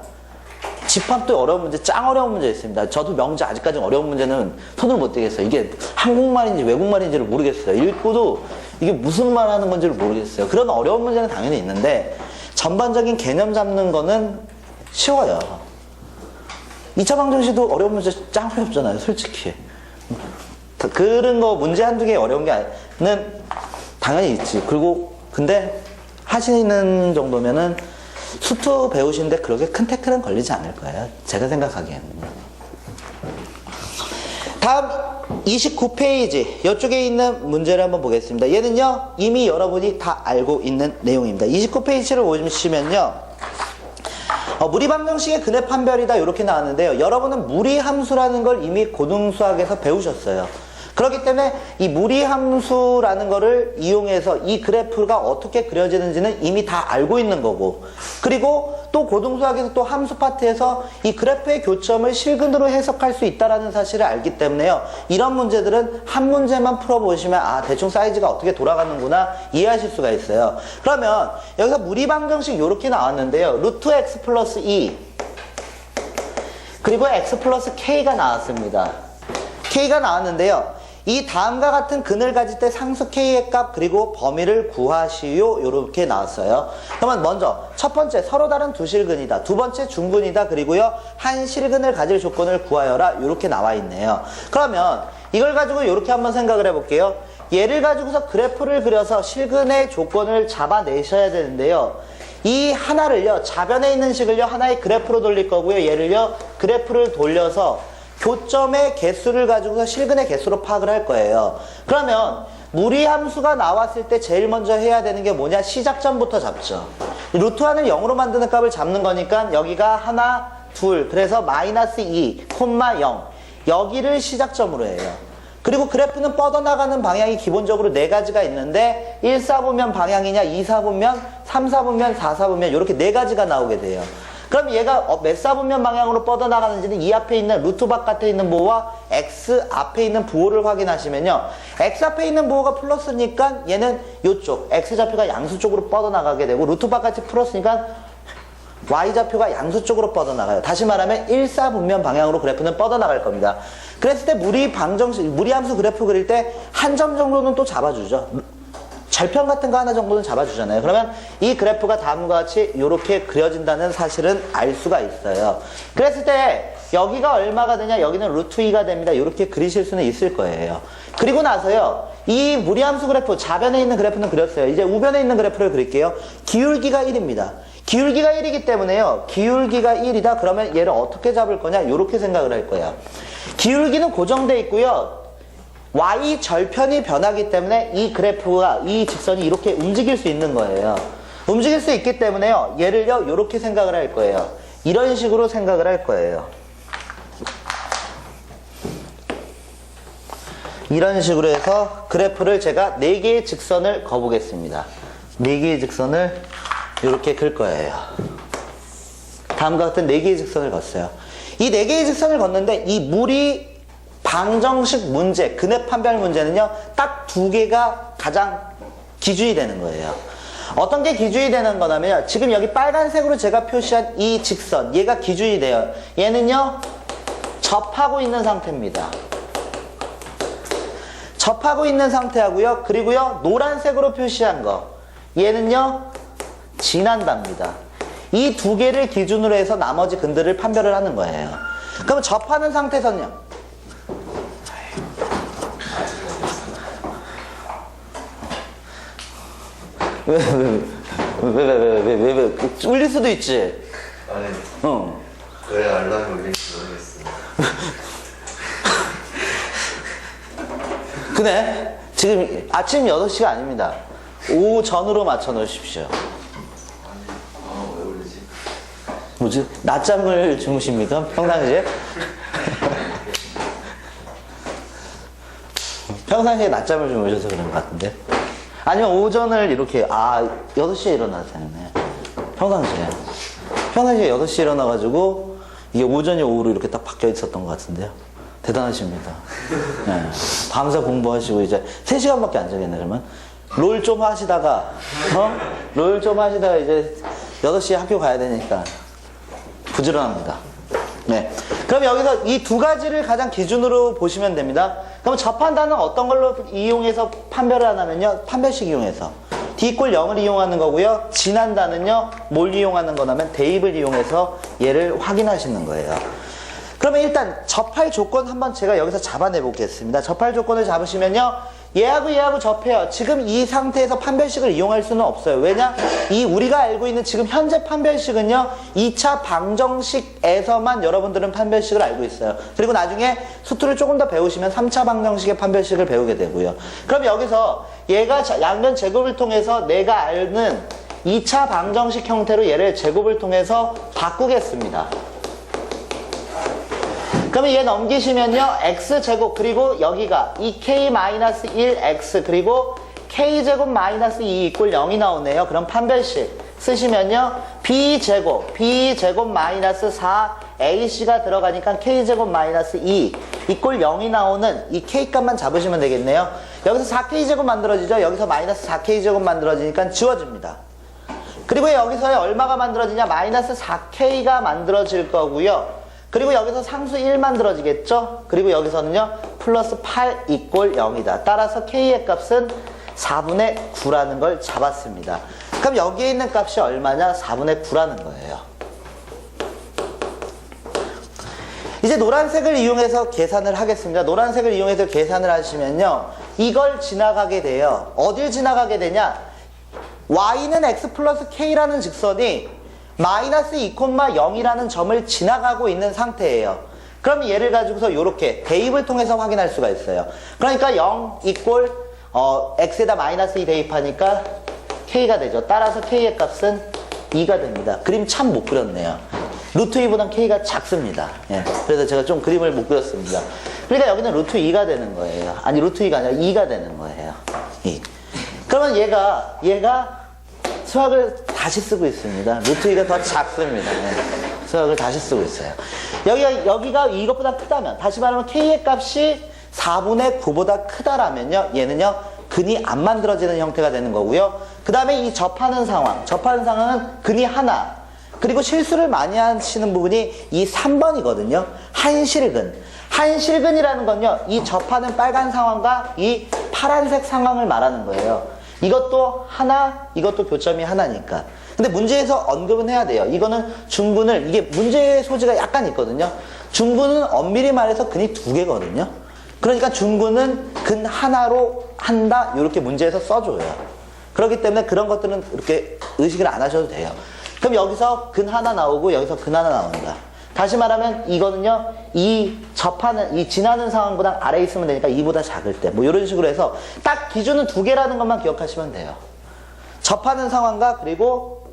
A: 집합도 어려운 문제, 짱 어려운 문제 있습니다. 저도 명제 아직까지 어려운 문제는 손을 못 대겠어요. 이게 한국말인지 외국말인지를 모르겠어요. 읽고도 이게 무슨 말 하는 건지를 모르겠어요. 그런 어려운 문제는 당연히 있는데 전반적인 개념 잡는 거는 쉬워요. 2차 방정식도 어려운 문제 짱 어렵잖아요, 솔직히. 그런 거 문제 한두 개 어려운 게 아니는 당연히 있지. 그리고 근데 하시는 정도면은 수투 배우시는데 그렇게 큰 태클은 걸리지 않을 거예요. 제가 생각하기에는. 다음 29페이지 이쪽에 있는 문제를 한번 보겠습니다. 얘는요 이미 여러분이 다 알고 있는 내용입니다. 29페이지를 보시면요 무리방정식의 근해 판별이다 이렇게 나왔는데요. 여러분은 무리함수라는 걸 이미 고등수학에서 배우셨어요. 그렇기 때문에 이 무리함수라는 거를 이용해서 이 그래프가 어떻게 그려지는지는 이미 다 알고 있는 거고, 그리고 또 고등수학에서 또 함수 파트에서 이 그래프의 교점을 실근으로 해석할 수 있다는 사실을 알기 때문에요. 이런 문제들은 한 문제만 풀어보시면 아 대충 사이즈가 어떻게 돌아가는구나 이해하실 수가 있어요. 그러면 여기서 무리방정식 이렇게 나왔는데요. 루트 x 플러스 2 그리고 x 플러스 k가 나왔습니다. k가 나왔는데요. 이 다음과 같은 근을 가질 때 상수 k의 값 그리고 범위를 구하시오 이렇게 나왔어요. 그러면 먼저 첫 번째 서로 다른 두 실근이다. 두 번째 중근이다. 그리고요 한 실근을 가질 조건을 구하여라 이렇게 나와 있네요. 그러면 이걸 가지고 이렇게 한번 생각을 해볼게요. 얘를 가지고서 그래프를 그려서 실근의 조건을 잡아내셔야 되는데요. 이 하나를요 좌변에 있는 식을요 하나의 그래프로 돌릴 거고요. 얘를요 그래프를 돌려서 교점의 개수를 가지고서 실근의 개수로 파악을 할 거예요. 그러면 무리함수가 나왔을 때 제일 먼저 해야 되는 게 뭐냐? 시작점부터 잡죠. 루트화는 0으로 만드는 값을 잡는 거니까 여기가 하나, 둘, 그래서 마이너스 2, 콤마 0 여기를 시작점으로 해요. 그리고 그래프는 뻗어나가는 방향이 기본적으로 네 가지가 있는데 1, 4분면 방향이냐, 2, 4분면, 3, 4분면, 4, 4분면 이렇게 네 가지가 나오게 돼요. 그럼 얘가 몇 사분면 방향으로 뻗어나가는지는 이 앞에 있는 루트 바깥에 있는 부호와 x 앞에 있는 부호를 확인하시면요. x 앞에 있는 부호가 플러스니까 얘는 이쪽 x좌표가 양수 쪽으로 뻗어나가게 되고 루트 바깥이 플러스니까 y좌표가 양수 쪽으로 뻗어나가요. 다시 말하면 1, 4분면 방향으로 그래프는 뻗어나갈 겁니다. 그랬을 때 무리함수 그래프 그릴 때 한 점 정도는 또 잡아주죠. 절편 같은 거 하나 정도는 잡아주잖아요. 그러면 이 그래프가 다음과 같이 이렇게 그려진다는 사실은 알 수가 있어요. 그랬을 때 여기가 얼마가 되냐, 여기는 루트 2가 됩니다. 이렇게 그리실 수는 있을 거예요. 그리고 나서요 이 무리함수 그래프 좌변에 있는 그래프는 그렸어요. 이제 우변에 있는 그래프를 그릴게요. 기울기가 1입니다. 기울기가 1이기 때문에요 기울기가 1이다 그러면 얘를 어떻게 잡을 거냐 이렇게 생각을 할 거예요. 기울기는 고정돼 있고요 y 절편이 변하기 때문에 이 그래프가 이 직선이 이렇게 움직일 수 있는 거예요. 움직일 수 있기 때문에요 얘를요 이렇게 생각을 할 거예요. 이런 식으로 생각을 할 거예요. 이런 식으로 해서 그래프를 제가 4개의 직선을 그어보겠습니다. 4개의 직선을 이렇게 그릴 거예요. 다음과 같은 4개의 직선을 걷어요. 이 4개의 직선을 걷는데 이 무리 방정식 문제, 근해 판별 문제는요 딱 2개가 가장 기준이 되는 거예요. 어떤 게 기준이 되는 거냐면요 지금 여기 빨간색으로 제가 표시한 이 직선 얘가 기준이 돼요. 얘는요 접하고 있는 상태입니다. 접하고 있는 상태하고요 그리고요 노란색으로 표시한 거 얘는요 지난답니다. 이 2개를 기준으로 해서 나머지 근들을 판별을 하는 거예요. 그럼 접하는 상태에서는요 왜 울릴 수도 있지.
C: 아니
A: 어.
C: 왜 알람이 울릴지 모르겠어.
A: 그래 지금 아침 8시가 아닙니다. 오후 전으로 맞춰 놓으십시오.
C: 왜 올리지?
A: 뭐지? 낮잠을 주무십니까? 평상시에? 평상시에 낮잠을 주무셔서 그런 것 같은데. 아니면 오전을 이렇게, 8시에 일어나도 되네. 평상시에. 평상시에 8시에 일어나가지고, 이게 오전이 오후로 이렇게 딱 바뀌어 있었던 것 같은데요. 대단하십니다. 네. 밤새 공부하시고, 이제 3시간밖에 안 자겠네, 그러면. 롤 좀 하시다가, 롤 좀 하시다가 이제 8시에 학교 가야 되니까, 부지런합니다. 네. 그럼 여기서 이 두 가지를 가장 기준으로 보시면 됩니다. 그럼 접한다는 어떤 걸로 이용해서 판별을 하냐면요. 판별식 이용해서. D = 0을 이용하는 거고요. 진한다는요. 뭘 이용하는 거냐면 대입을 이용해서 얘를 확인하시는 거예요. 그러면 일단 접할 조건 한번 제가 여기서 잡아내 보겠습니다. 접할 조건을 잡으시면요. 얘하고 접해요. 지금 이 상태에서 판별식을 이용할 수는 없어요. 왜냐? 이 우리가 알고 있는 지금 현재 판별식은요. 2차 방정식에서만 여러분들은 판별식을 알고 있어요. 그리고 나중에 수투를 조금 더 배우시면 3차 방정식의 판별식을 배우게 되고요. 그럼 여기서 얘가 양변 제곱을 통해서 내가 아는 2차 방정식 형태로 얘를 제곱을 통해서 바꾸겠습니다. 그러면 얘 넘기시면요. x제곱 그리고 여기가 2k-1x 그리고 k제곱 마이너스 2 = 0이 나오네요. 그럼 판별식 쓰시면요. b제곱 마이너스 4ac가 들어가니까 k제곱 마이너스 2 = 0이 나오는 이 k값만 잡으시면 되겠네요. 여기서 4k제곱 만들어지죠. 여기서 마이너스 4k제곱 만들어지니까 지워집니다. 그리고 여기서 얼마가 만들어지냐? 마이너스 4k가 만들어질 거고요. 그리고 여기서 상수 1 만들어지겠죠? 그리고 여기서는요, 플러스 8 = 0이다. 따라서 k의 값은 4분의 9라는 걸 잡았습니다. 그럼 여기에 있는 값이 얼마냐? 4분의 9라는 거예요. 이제 노란색을 이용해서 계산을 하겠습니다. 노란색을 이용해서 계산을 하시면요, 이걸 지나가게 돼요. 어딜 지나가게 되냐? y는 x 플러스 k라는 직선이 마이너스 2,0이라는 점을 지나가고 있는 상태예요. 그럼 얘를 가지고서 이렇게 대입을 통해서 확인할 수가 있어요. 그러니까 0 = x에다 마이너스 2 대입하니까 k가 되죠. 따라서 k의 값은 2가 됩니다. 그림 참 못 그렸네요. 루트 2보단 k가 작습니다. 예. 그래서 제가 좀 그림을 못 그렸습니다. 그러니까 여기는 루트 2가 되는 거예요. 아니 루트 2가 아니라 2가 되는 거예요. 2. 그러면 얘가 수학을 다시 쓰고 있습니다. 루트 2가 더 작습니다. 네. 수학을 다시 쓰고 있어요. 여기가 이것보다 크다면, 다시 말하면 k의 값이 4분의 9보다 크다라면요, 얘는요, 근이 안 만들어지는 형태가 되는 거고요. 그 다음에 이 접하는 상황은 근이 하나, 그리고 실수를 많이 하시는 부분이 이 3번이거든요. 한실근이라는 건요, 이 접하는 빨간 상황과 이 파란색 상황을 말하는 거예요. 이것도 하나, 이것도 교점이 하나니까. 근데 문제에서 언급은 해야 돼요. 이거는 중분을, 이게 문제의 소지가 약간 있거든요. 중분은 엄밀히 말해서 근이 2개거든요. 그러니까 중분은 근 하나로 한다, 이렇게 문제에서 써줘요. 그렇기 때문에 그런 것들은 이렇게 의식을 안 하셔도 돼요. 그럼 여기서 근 하나 나오고 여기서 근 하나 나옵니다. 다시 말하면 이거는요, 이 지나는 상황보다 아래에 있으면 되니까 2보다 작을 때, 뭐 이런 식으로 해서 딱 기준은 2개라는 것만 기억하시면 돼요. 접하는 상황과 그리고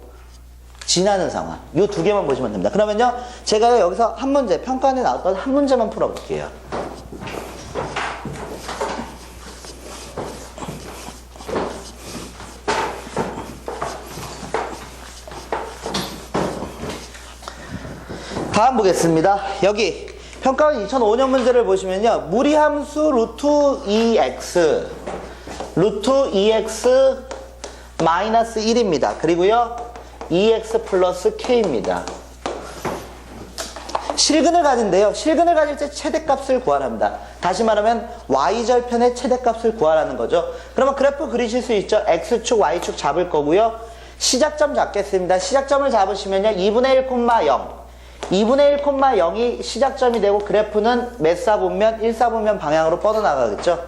A: 지나는 상황, 이 2개만 보시면 됩니다. 그러면요, 제가 여기서 한 문제, 평가안에 나왔던 한 문제만 풀어볼게요. 다음 보겠습니다. 여기 평가원 2005년 문제를 보시면요, 무리함수 루트 2x 마이너스 1입니다. 그리고요 2x 플러스 k입니다. 실근을 가진데요, 실근을 가질 때 최대값을 구하랍니다. 다시 말하면 y절편의 최대값을 구하라는 거죠. 그러면 그래프 그리실 수 있죠. x축 y축 잡을 거고요, 시작점 잡겠습니다. 시작점을 잡으시면요 2분의 1,0 2분의 1,0이 시작점이 되고 그래프는 몇 사분면? 1사분면 방향으로 뻗어나가겠죠?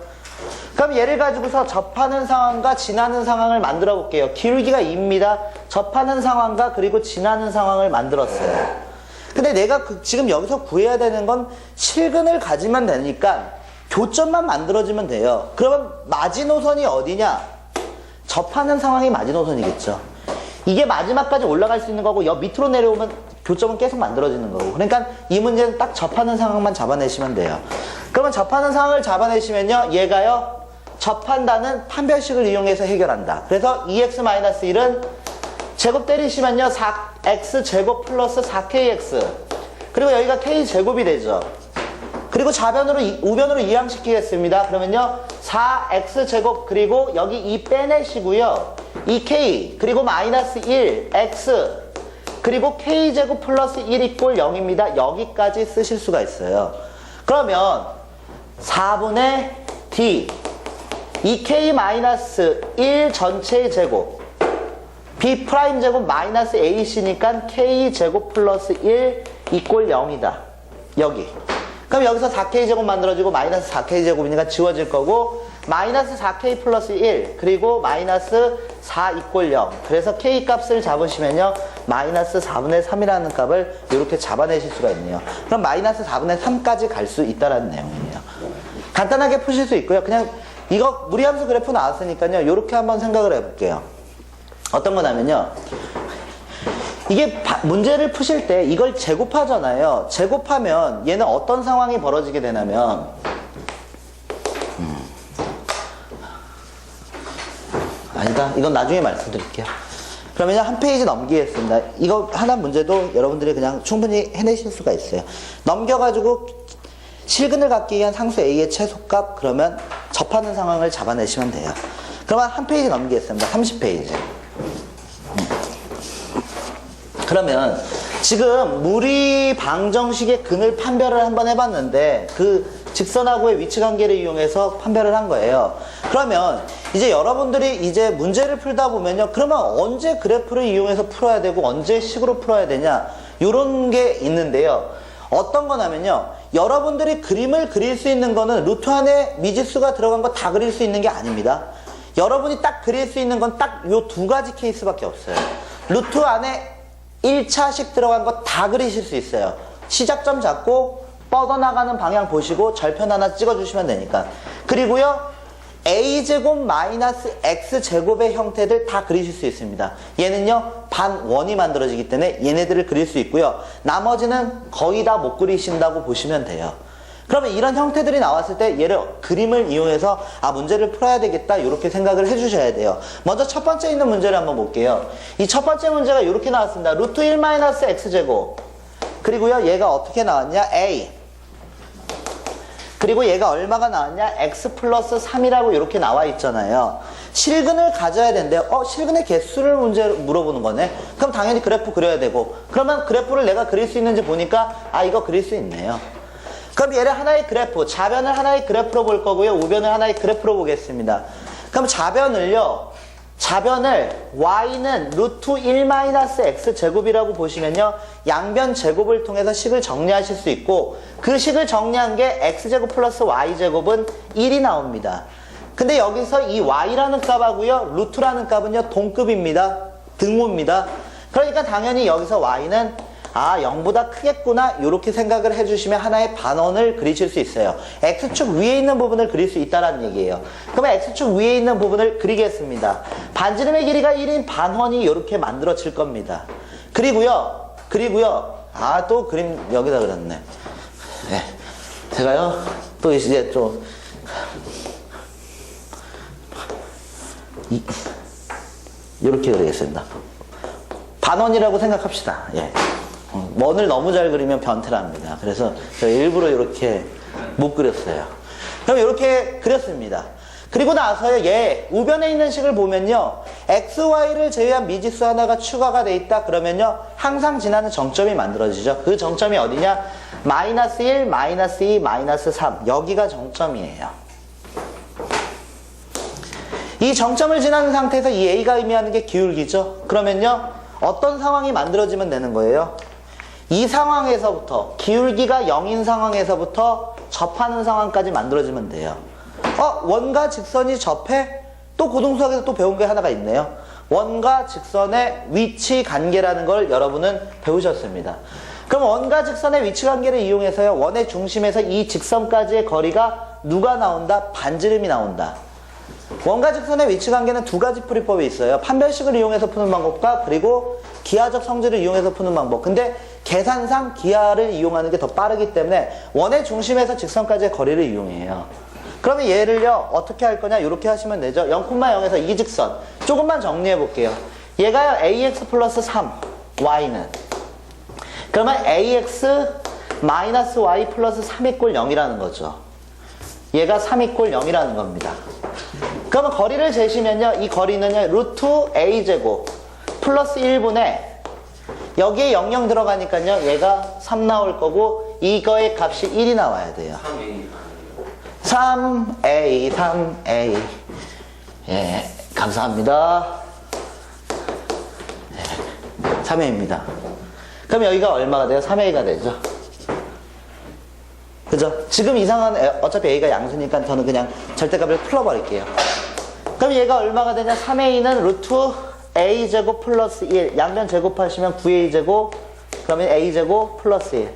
A: 그럼 얘를 가지고서 접하는 상황과 지나는 상황을 만들어 볼게요. 기울기가 2입니다. 접하는 상황과 그리고 지나는 상황을 만들었어요. 근데 내가 지금 여기서 구해야 되는 건 실근을 가지면 되니까 교점만 만들어지면 돼요. 그러면 마지노선이 어디냐? 접하는 상황이 마지노선이겠죠. 이게 마지막까지 올라갈 수 있는 거고 옆 밑으로 내려오면 교점은 계속 만들어지는 거고. 그러니까 이 문제는 딱 접하는 상황만 잡아내시면 돼요. 그러면 접하는 상황을 잡아내시면요, 얘가요, 접한다는 판별식을 이용해서 해결한다. 그래서 2x-1은 제곱 때리시면요, 4x제곱 플러스 4kx. 그리고 여기가 k제곱이 되죠. 그리고 좌변으로, 우변으로 이항시키겠습니다. 그러면요, 4x제곱, 그리고 여기 2 빼내시고요, 2k, 그리고 마이너스 1, x, 그리고 k제곱 플러스 1 이꼴 0입니다. 여기까지 쓰실 수가 있어요. 그러면 4분의 d, 2k 마이너스 1 전체의 제곱, b 프라임 제곱 마이너스 ac니까 k제곱 플러스 1 이꼴 0이다. 여기. 그럼 여기서 4k 제곱 만들어지고 마이너스 4k 제곱이니까 지워질 거고, 마이너스 4k 플러스 1, 그리고 마이너스 4 이꼴 0. 그래서 k 값을 잡으시면요, 마이너스 4분의 3이라는 값을 이렇게 잡아내실 수가 있네요. 그럼 마이너스 4분의 3까지 갈 수 있다는 내용이에요. 간단하게 푸실 수 있고요. 그냥 이거 무리함수 그래프 나왔으니까요, 이렇게 한번 생각을 해볼게요. 어떤 거냐면요, 이게 문제를 푸실 때 이걸 제곱하잖아요. 제곱하면 얘는 어떤 상황이 벌어지게 되냐면, 아니다, 이건 나중에 말씀드릴게요. 그러면 한 페이지 넘기겠습니다. 이거 하나 문제도 여러분들이 그냥 충분히 해내실 수가 있어요. 넘겨가지고 실근을 갖기 위한 상수 A의 최소값, 그러면 접하는 상황을 잡아내시면 돼요. 그러면 한 페이지 넘기겠습니다. 30페이지. 그러면 지금 무리 방정식의 근을 판별을 한번 해봤는데, 그 직선하고의 위치 관계를 이용해서 판별을 한 거예요. 그러면 이제 여러분들이 이제 문제를 풀다 보면요, 그러면 언제 그래프를 이용해서 풀어야 되고 언제 식으로 풀어야 되냐, 요런 게 있는데요. 어떤 거냐면요, 여러분들이 그림을 그릴 수 있는 거는 루트 안에 미지수가 들어간 거 다 그릴 수 있는 게 아닙니다. 여러분이 딱 그릴 수 있는 건 딱 요 두 가지 케이스밖에 없어요. 루트 안에 1차식 들어간 거 다 그리실 수 있어요. 시작점 잡고 뻗어나가는 방향 보시고 절편 하나 찍어주시면 되니까. 그리고요, a제곱 마이너스 x제곱의 형태들 다 그리실 수 있습니다. 얘는요, 반원이 만들어지기 때문에 얘네들을 그릴 수 있고요. 나머지는 거의 다 못 그리신다고 보시면 돼요. 그러면 이런 형태들이 나왔을 때 얘를 그림을 이용해서 문제를 풀어야 되겠다, 이렇게 생각을 해주셔야 돼요. 먼저 첫 번째 있는 문제를 한번 볼게요. 이 첫 번째 문제가 이렇게 나왔습니다. 루트 1 마이너스 x제곱, 그리고요, 얘가 어떻게 나왔냐, a, 그리고 얘가 얼마가 나왔냐, x 플러스 3이라고 이렇게 나와 있잖아요. 실근을 가져야 되는데요. 실근의 개수를 문제 물어보는 거네. 그럼 당연히 그래프 그려야 되고, 그러면 그래프를 내가 그릴 수 있는지 보니까 이거 그릴 수 있네요. 그럼 얘를 하나의 그래프, 좌변을 하나의 그래프로 볼 거고요, 우변을 하나의 그래프로 보겠습니다. 그럼 좌변을 y는 루트 1 마이너스 x제곱이라고 보시면요, 양변 제곱을 통해서 식을 정리하실 수 있고, 그 식을 정리한 게 x제곱 플러스 y제곱은 1이 나옵니다. 근데 여기서 이 y라는 값하고요, 루트라는 값은요, 동급입니다. 등호입니다. 그러니까 당연히 여기서 y는 0보다 크겠구나, 이렇게 생각을 해주시면 하나의 반원을 그리실 수 있어요. x축 위에 있는 부분을 그릴 수 있다는 얘기예요. 그러면 x축 위에 있는 부분을 그리겠습니다. 반지름의 길이가 1인 반원이 이렇게 만들어질 겁니다. 그리고요, 또 그림 여기다 그렸네. 네. 제가요, 또 이제 좀, 이렇게 그리겠습니다. 반원이라고 생각합시다. 예. 원을 너무 잘 그리면 변태랍니다. 그래서 제가 일부러 이렇게 못 그렸어요. 그럼 이렇게 그렸습니다. 그리고 나서요, 얘 우변에 있는 식을 보면요, x, y를 제외한 미지수 하나가 추가가 돼 있다 그러면요, 항상 지나는 정점이 만들어지죠. 그 정점이 어디냐, 마이너스 1, 마이너스 2, 마이너스 3, 여기가 정점이에요. 이 정점을 지나는 상태에서 이 a가 의미하는 게 기울기죠. 그러면요, 어떤 상황이 만들어지면 되는 거예요? 이 상황에서부터, 기울기가 0인 상황에서부터 접하는 상황까지 만들어지면 돼요. 원과 직선이 접해? 또 고등수학에서 또 배운 게 하나가 있네요. 원과 직선의 위치 관계라는 걸 여러분은 배우셨습니다. 그럼 원과 직선의 위치 관계를 이용해서요, 원의 중심에서 이 직선까지의 거리가 누가 나온다? 반지름이 나온다. 원과 직선의 위치 관계는 두 가지 풀이법이 있어요. 판별식을 이용해서 푸는 방법과 그리고 기하적 성질을 이용해서 푸는 방법. 근데 계산상 기하를 이용하는 게 더 빠르기 때문에 원의 중심에서 직선까지의 거리를 이용해요. 그러면 얘를요 어떻게 할 거냐? 이렇게 하시면 되죠. 0,0에서 이 직선 조금만 정리해 볼게요. 얘가요 ax 플러스 3 y는 그러면 ax 마이너스 y 플러스 3 이꼴 0이라는 거죠. 얘가 3 이꼴 0이라는 겁니다. 그러면 거리를 재시면요 이 거리는요 루트 a제곱 플러스 1분의 여기에 00 들어가니까요 얘가 3 나올 거고 이거의 값이 1이 나와야 돼요. 3a 3a 예 감사합니다. 3a입니다. 그럼 여기가 얼마가 돼요? 3a가 되죠. 그죠? 지금 이상한 어차피 a가 양수니까 저는 그냥 절대값을 풀어버릴게요. 그럼 얘가 얼마가 되냐? 3a는 루트 a제곱 플러스 1 양변 제곱하시면 9a제곱 그러면 a제곱 플러스 1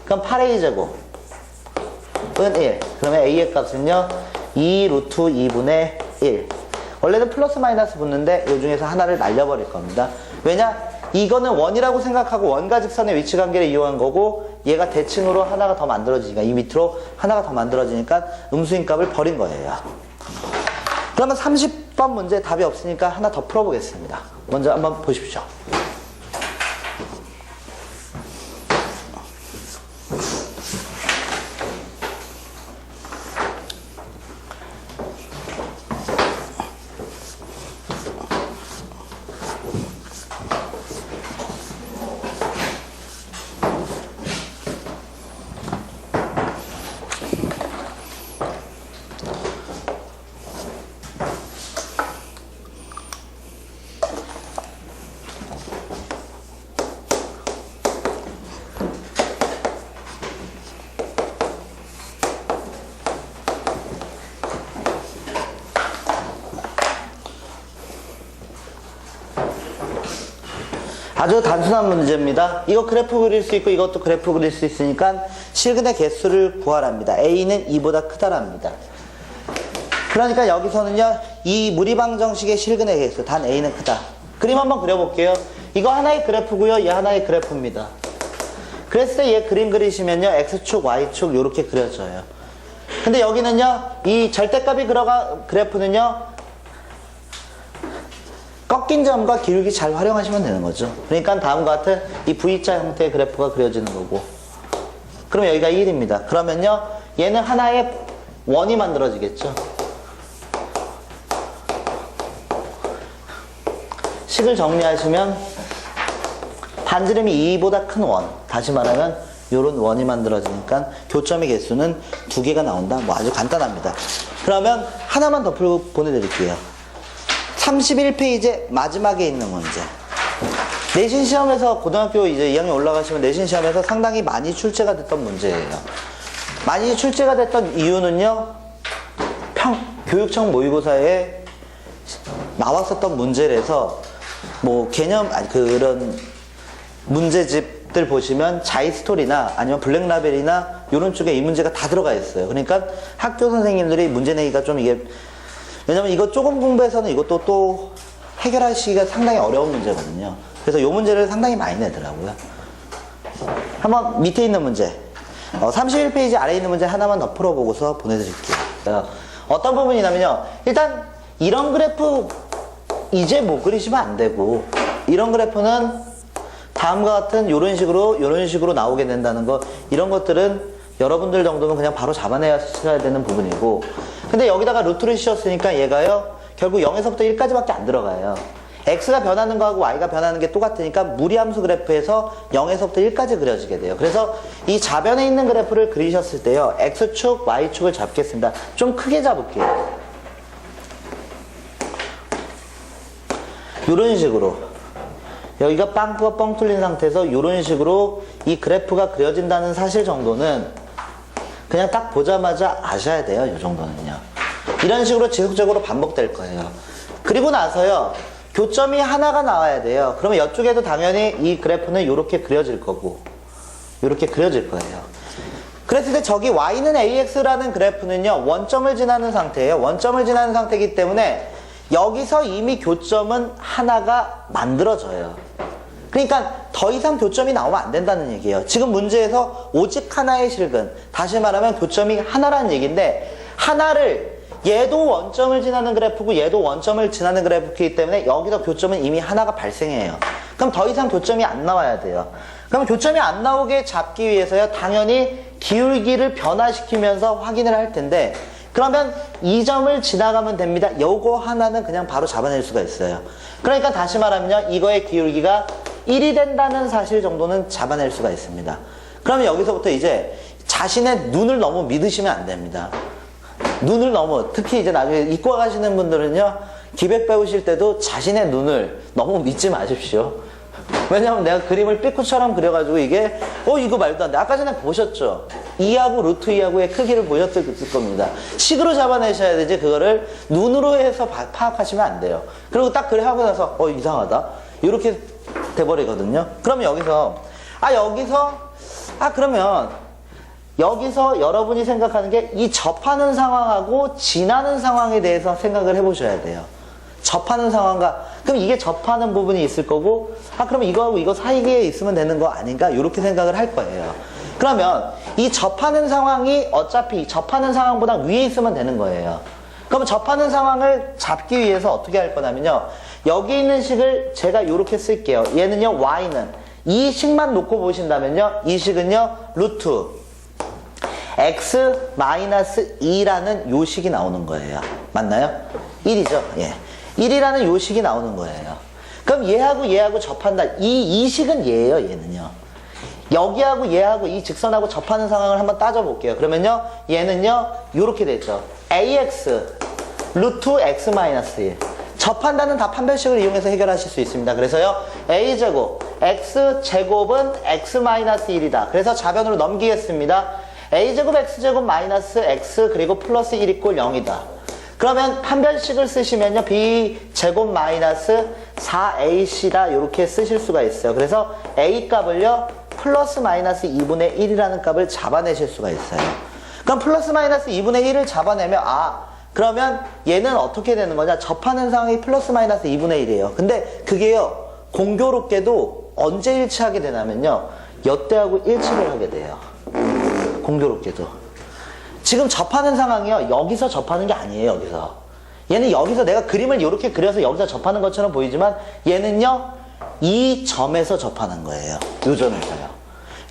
A: 그럼 8a제곱 은 1 그러면 a의 값은요 2 루트 2분의 1 원래는 플러스 마이너스 붙는데 이 중에서 하나를 날려버릴 겁니다. 왜냐? 이거는 원이라고 생각하고 원과 직선의 위치 관계를 이용한 거고 얘가 대칭으로 하나가 더 만들어지니까 이 밑으로 하나가 더 만들어지니까 음수인 값을 버린 거예요. 그러면 30번 문제 답이 없으니까 하나 더 풀어보겠습니다. 먼저 한번 보십시오. 아주 단순한 문제입니다. 이거 그래프 그릴 수 있고 이것도 그래프 그릴 수 있으니까 실근의 개수를 구하랍니다. a는 2보다 크다랍니다. 그러니까 여기서는요 이 무리방정식의 실근의 개수 단 a는 크다. 그림 한번 그려볼게요. 이거 하나의 그래프고요 얘 하나의 그래프입니다. 그랬을 때 얘 그림 그리시면요 x축 y축 이렇게 그려져요. 근데 여기는요 이 절대값이 들어간 그래프는요 꺾인 점과 기울기 잘 활용하시면 되는 거죠. 그러니까 다음과 같은 이 V자 형태의 그래프가 그려지는 거고 그럼 여기가 1입니다. 그러면요 얘는 하나의 원이 만들어지겠죠. 식을 정리하시면 반지름이 2보다 큰 원 다시 말하면 요런 원이 만들어지니까 교점의 개수는 2개가 나온다. 뭐 아주 간단합니다. 그러면 하나만 더 풀고 보내드릴게요. 31페이지 마지막에 있는 문제. 내신 시험에서 고등학교 이제 2학년 올라가시면 내신 시험에서 상당히 많이 출제가 됐던 문제예요. 많이 출제가 됐던 이유는요. 교육청 모의고사에 나왔었던 문제라서 뭐 개념 그런 문제집들 보시면 자이스토리나 아니면 블랙라벨이나 이런 쪽에 이 문제가 다 들어가 있어요. 그러니까 학교 선생님들이 문제 내기가 좀 이게 왜냐면 이거 조금 공부해서는 이것도 또 해결하시기가 상당히 어려운 문제거든요. 그래서 이 문제를 상당히 많이 내더라고요. 한번 밑에 있는 문제 31페이지 아래에 있는 문제 하나만 더 풀어보고서 보내드릴게요. 어떤 부분이냐면요. 일단 이런 그래프 이제 못 그리시면 안 되고 이런 그래프는 다음과 같은 이런 식으로 나오게 된다는 거 이런 것들은 여러분들 정도면 그냥 바로 잡아내야 되는 부분이고 근데 여기다가 루트를 씌웠으니까 얘가요 결국 0에서부터 1까지밖에 안 들어가요. x가 변하는 거하고 y가 변하는 게 똑같으니까 무리함수 그래프에서 0에서부터 1까지 그려지게 돼요. 그래서 이 좌변에 있는 그래프를 그리셨을 때요 x축, y축을 잡겠습니다. 좀 크게 잡을게요. 이런 식으로 여기가 빵꾸가 뻥 뚫린 상태에서 이런 식으로 이 그래프가 그려진다는 사실 정도는 그냥 딱 보자마자 아셔야 돼요. 이 정도는요. 이런 식으로 지속적으로 반복될 거예요. 그리고 나서요. 교점이 하나가 나와야 돼요. 그러면 이쪽에도 당연히 이 그래프는 이렇게 그려질 거고 이렇게 그려질 거예요. 그랬을 때 저기 y는 ax라는 그래프는요, 원점을 지나는 상태예요. 원점을 지나는 상태이기 때문에 여기서 이미 교점은 하나가 만들어져요. 그러니까 더 이상 교점이 나오면 안 된다는 얘기예요. 지금 문제에서 오직 하나의 실근, 다시 말하면 교점이 하나라는 얘기인데, 하나를, 얘도 원점을 지나는 그래프고 얘도 원점을 지나는 그래프이기 때문에 여기서 교점은 이미 하나가 발생해요. 그럼 더 이상 교점이 안 나와야 돼요. 그럼 교점이 안 나오게 잡기 위해서요, 당연히 기울기를 변화시키면서 확인을 할 텐데, 그러면 이 점을 지나가면 됩니다. 요거 하나는 그냥 바로 잡아낼 수가 있어요. 그러니까 다시 말하면요, 이거의 기울기가 1이 된다는 사실 정도는 잡아낼 수가 있습니다. 그러면 여기서부터 이제 자신의 눈을 너무 믿으시면 안 됩니다. 눈을 너무, 특히 이제 나중에 이과 가시는 분들은요, 기백 배우실 때도 자신의 눈을 너무 믿지 마십시오. 왜냐면 내가 그림을 삐꾸처럼 그려가지고 이게 이거 말도 안 돼. 아까 전에 보셨죠? 2하고 루트 2하고의 크기를 보셨을 겁니다. 식으로 잡아내셔야 되지 그거를 눈으로 해서 파악하시면 안 돼요. 그리고 딱 그래 하고 나서 이상하다 이렇게 돼버리거든요. 그러면 그러면 여기서 여러분이 생각하는 게 이 접하는 상황하고 지나는 상황에 대해서 생각을 해보셔야 돼요. 접하는 상황과, 그럼 이게 접하는 부분이 있을 거고, 그러면 이거하고 이거 사이에 있으면 되는 거 아닌가? 이렇게 생각을 할 거예요. 그러면 이 접하는 상황이 어차피 접하는 상황보다 위에 있으면 되는 거예요. 그러면 접하는 상황을 잡기 위해서 어떻게 할 거냐면요, 여기 있는 식을 제가 이렇게 쓸게요. 얘는요, y는 이 식만 놓고 보신다면요, 이 식은요, 루트 x-2라는 요 식이 나오는 거예요. 맞나요? 1이죠? 예. 1이라는 요 식이 나오는 거예요. 그럼 얘하고 접한다. 이 식은 얘예요, 얘는요. 여기하고 얘하고 이 직선하고 접하는 상황을 한번 따져볼게요. 그러면요, 얘는요, 요렇게 되죠. ax, 루트 x-1. 접한다는 다 판별식을 이용해서 해결하실 수 있습니다. 그래서요, a제곱, x제곱은 x-1이다. 그래서 좌변으로 넘기겠습니다. a제곱, x제곱, 마이너스 x, 그리고 플러스 1 이꼴 0이다. 그러면 판별식을 쓰시면요, b제곱 마이너스 4ac다 이렇게 쓰실 수가 있어요. 그래서 a 값을요, 플러스 마이너스 2분의 1이라는 값을 잡아내실 수가 있어요. 그럼 플러스 마이너스 2분의 1을 잡아내면 그러면 얘는 어떻게 되는 거냐, 접하는 상황이 플러스 마이너스 2분의 1이에요. 근데 그게요, 공교롭게도 언제 일치하게 되냐면요, 여때하고 일치를 하게 돼요. 공교롭게도. 지금 접하는 상황이요, 여기서 접하는 게 아니에요. 여기서 얘는 여기서 내가 그림을 이렇게 그려서 여기서 접하는 것처럼 보이지만 얘는요, 이 점에서 접하는 거예요. 요 점에서요.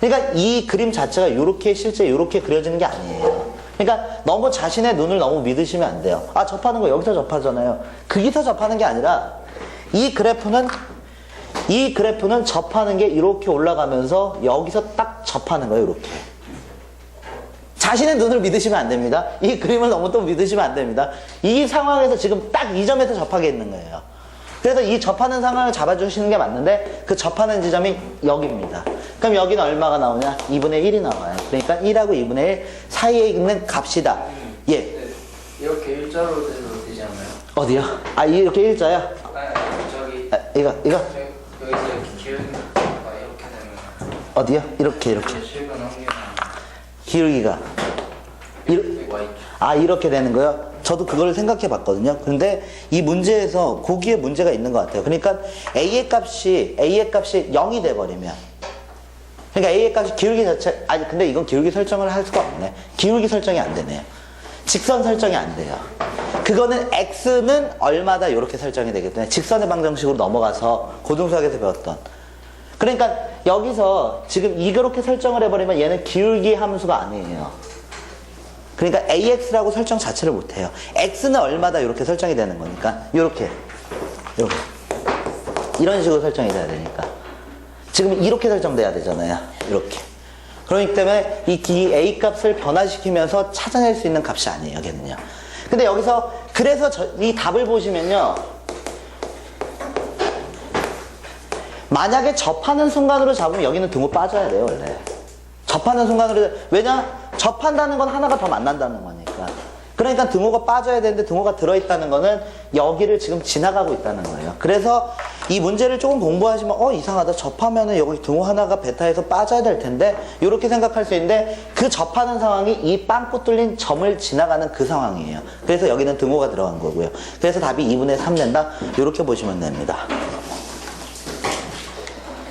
A: 그러니까 이 그림 자체가 실제 이렇게 그려지는 게 아니에요. 그러니까 너무 자신의 눈을 너무 믿으시면 안 돼요. 접하는 거 여기서 접하잖아요. 거기서 접하는 게 아니라 이 그래프는 접하는 게 이렇게 올라가면서 여기서 딱 접하는 거예요. 이렇게. 자신의 눈을 믿으시면 안 됩니다. 이 그림을 너무 또 믿으시면 안 됩니다. 이 상황에서 지금 딱 이 점에서 접하게 있는 거예요. 그래서 이 접하는 상황을 잡아주시는 게 맞는데, 그 접하는 지점이 여기입니다. 그럼 여기는 얼마가 나오냐? 2분의 1이 나와요. 그러니까 1하고 2분의 1 사이에 있는 값이다. 예.
B: 이렇게 일자로 돼도 되지 않나요?
A: 어디요? 이렇게 일자야?
B: 저기
A: 이거?
B: 여기서 이렇게 기울기가 이렇게 되면
A: 어디요? 이렇게.
B: 실근 한계나
A: 기울기가. 이렇게 되는 거요? 저도 그걸 생각해 봤거든요. 근데 이 문제에서 거기에 문제가 있는 것 같아요. 그러니까 A의 값이 0이 돼버리면, 그러니까 A의 값이 기울기 자체, 근데 이건 기울기 설정을 할 수가 없네. 기울기 설정이 안 되네요. 직선 설정이 안 돼요. 그거는 X는 얼마다 이렇게 설정이 되기 때문에 직선의 방정식으로 넘어가서 고등수학에서 배웠던. 그러니까 여기서 지금 이렇게 설정을 해버리면 얘는 기울기 함수가 아니에요. 그러니까 AX라고 설정 자체를 못해요. X는 얼마다 이렇게 설정이 되는 거니까. 이렇게. 이런 식으로 설정이 돼야 되니까. 지금 이렇게 설정돼야 되잖아요. 이렇게. 그렇기 때문에 이 A 값을 변화시키면서 찾아낼 수 있는 값이 아니에요. 걔는요. 근데 여기서 그래서 이 답을 보시면요, 만약에 접하는 순간으로 잡으면 여기는 등호 빠져야 돼요. 원래 접하는 순간으로. 왜냐? 접한다는 건 하나가 더 만난다는 거니까. 그러니까 등호가 빠져야 되는데 등호가 들어있다는 거는 여기를 지금 지나가고 있다는 거예요. 그래서 이 문제를 조금 공부하시면 이상하다. 접하면은 여기 등호 하나가 베타에서 빠져야 될 텐데 이렇게 생각할 수 있는데 그 접하는 상황이 이 빵꾸 뚫린 점을 지나가는 그 상황이에요. 그래서 여기는 등호가 들어간 거고요. 그래서 답이 2분의 3 된다. 이렇게 보시면 됩니다.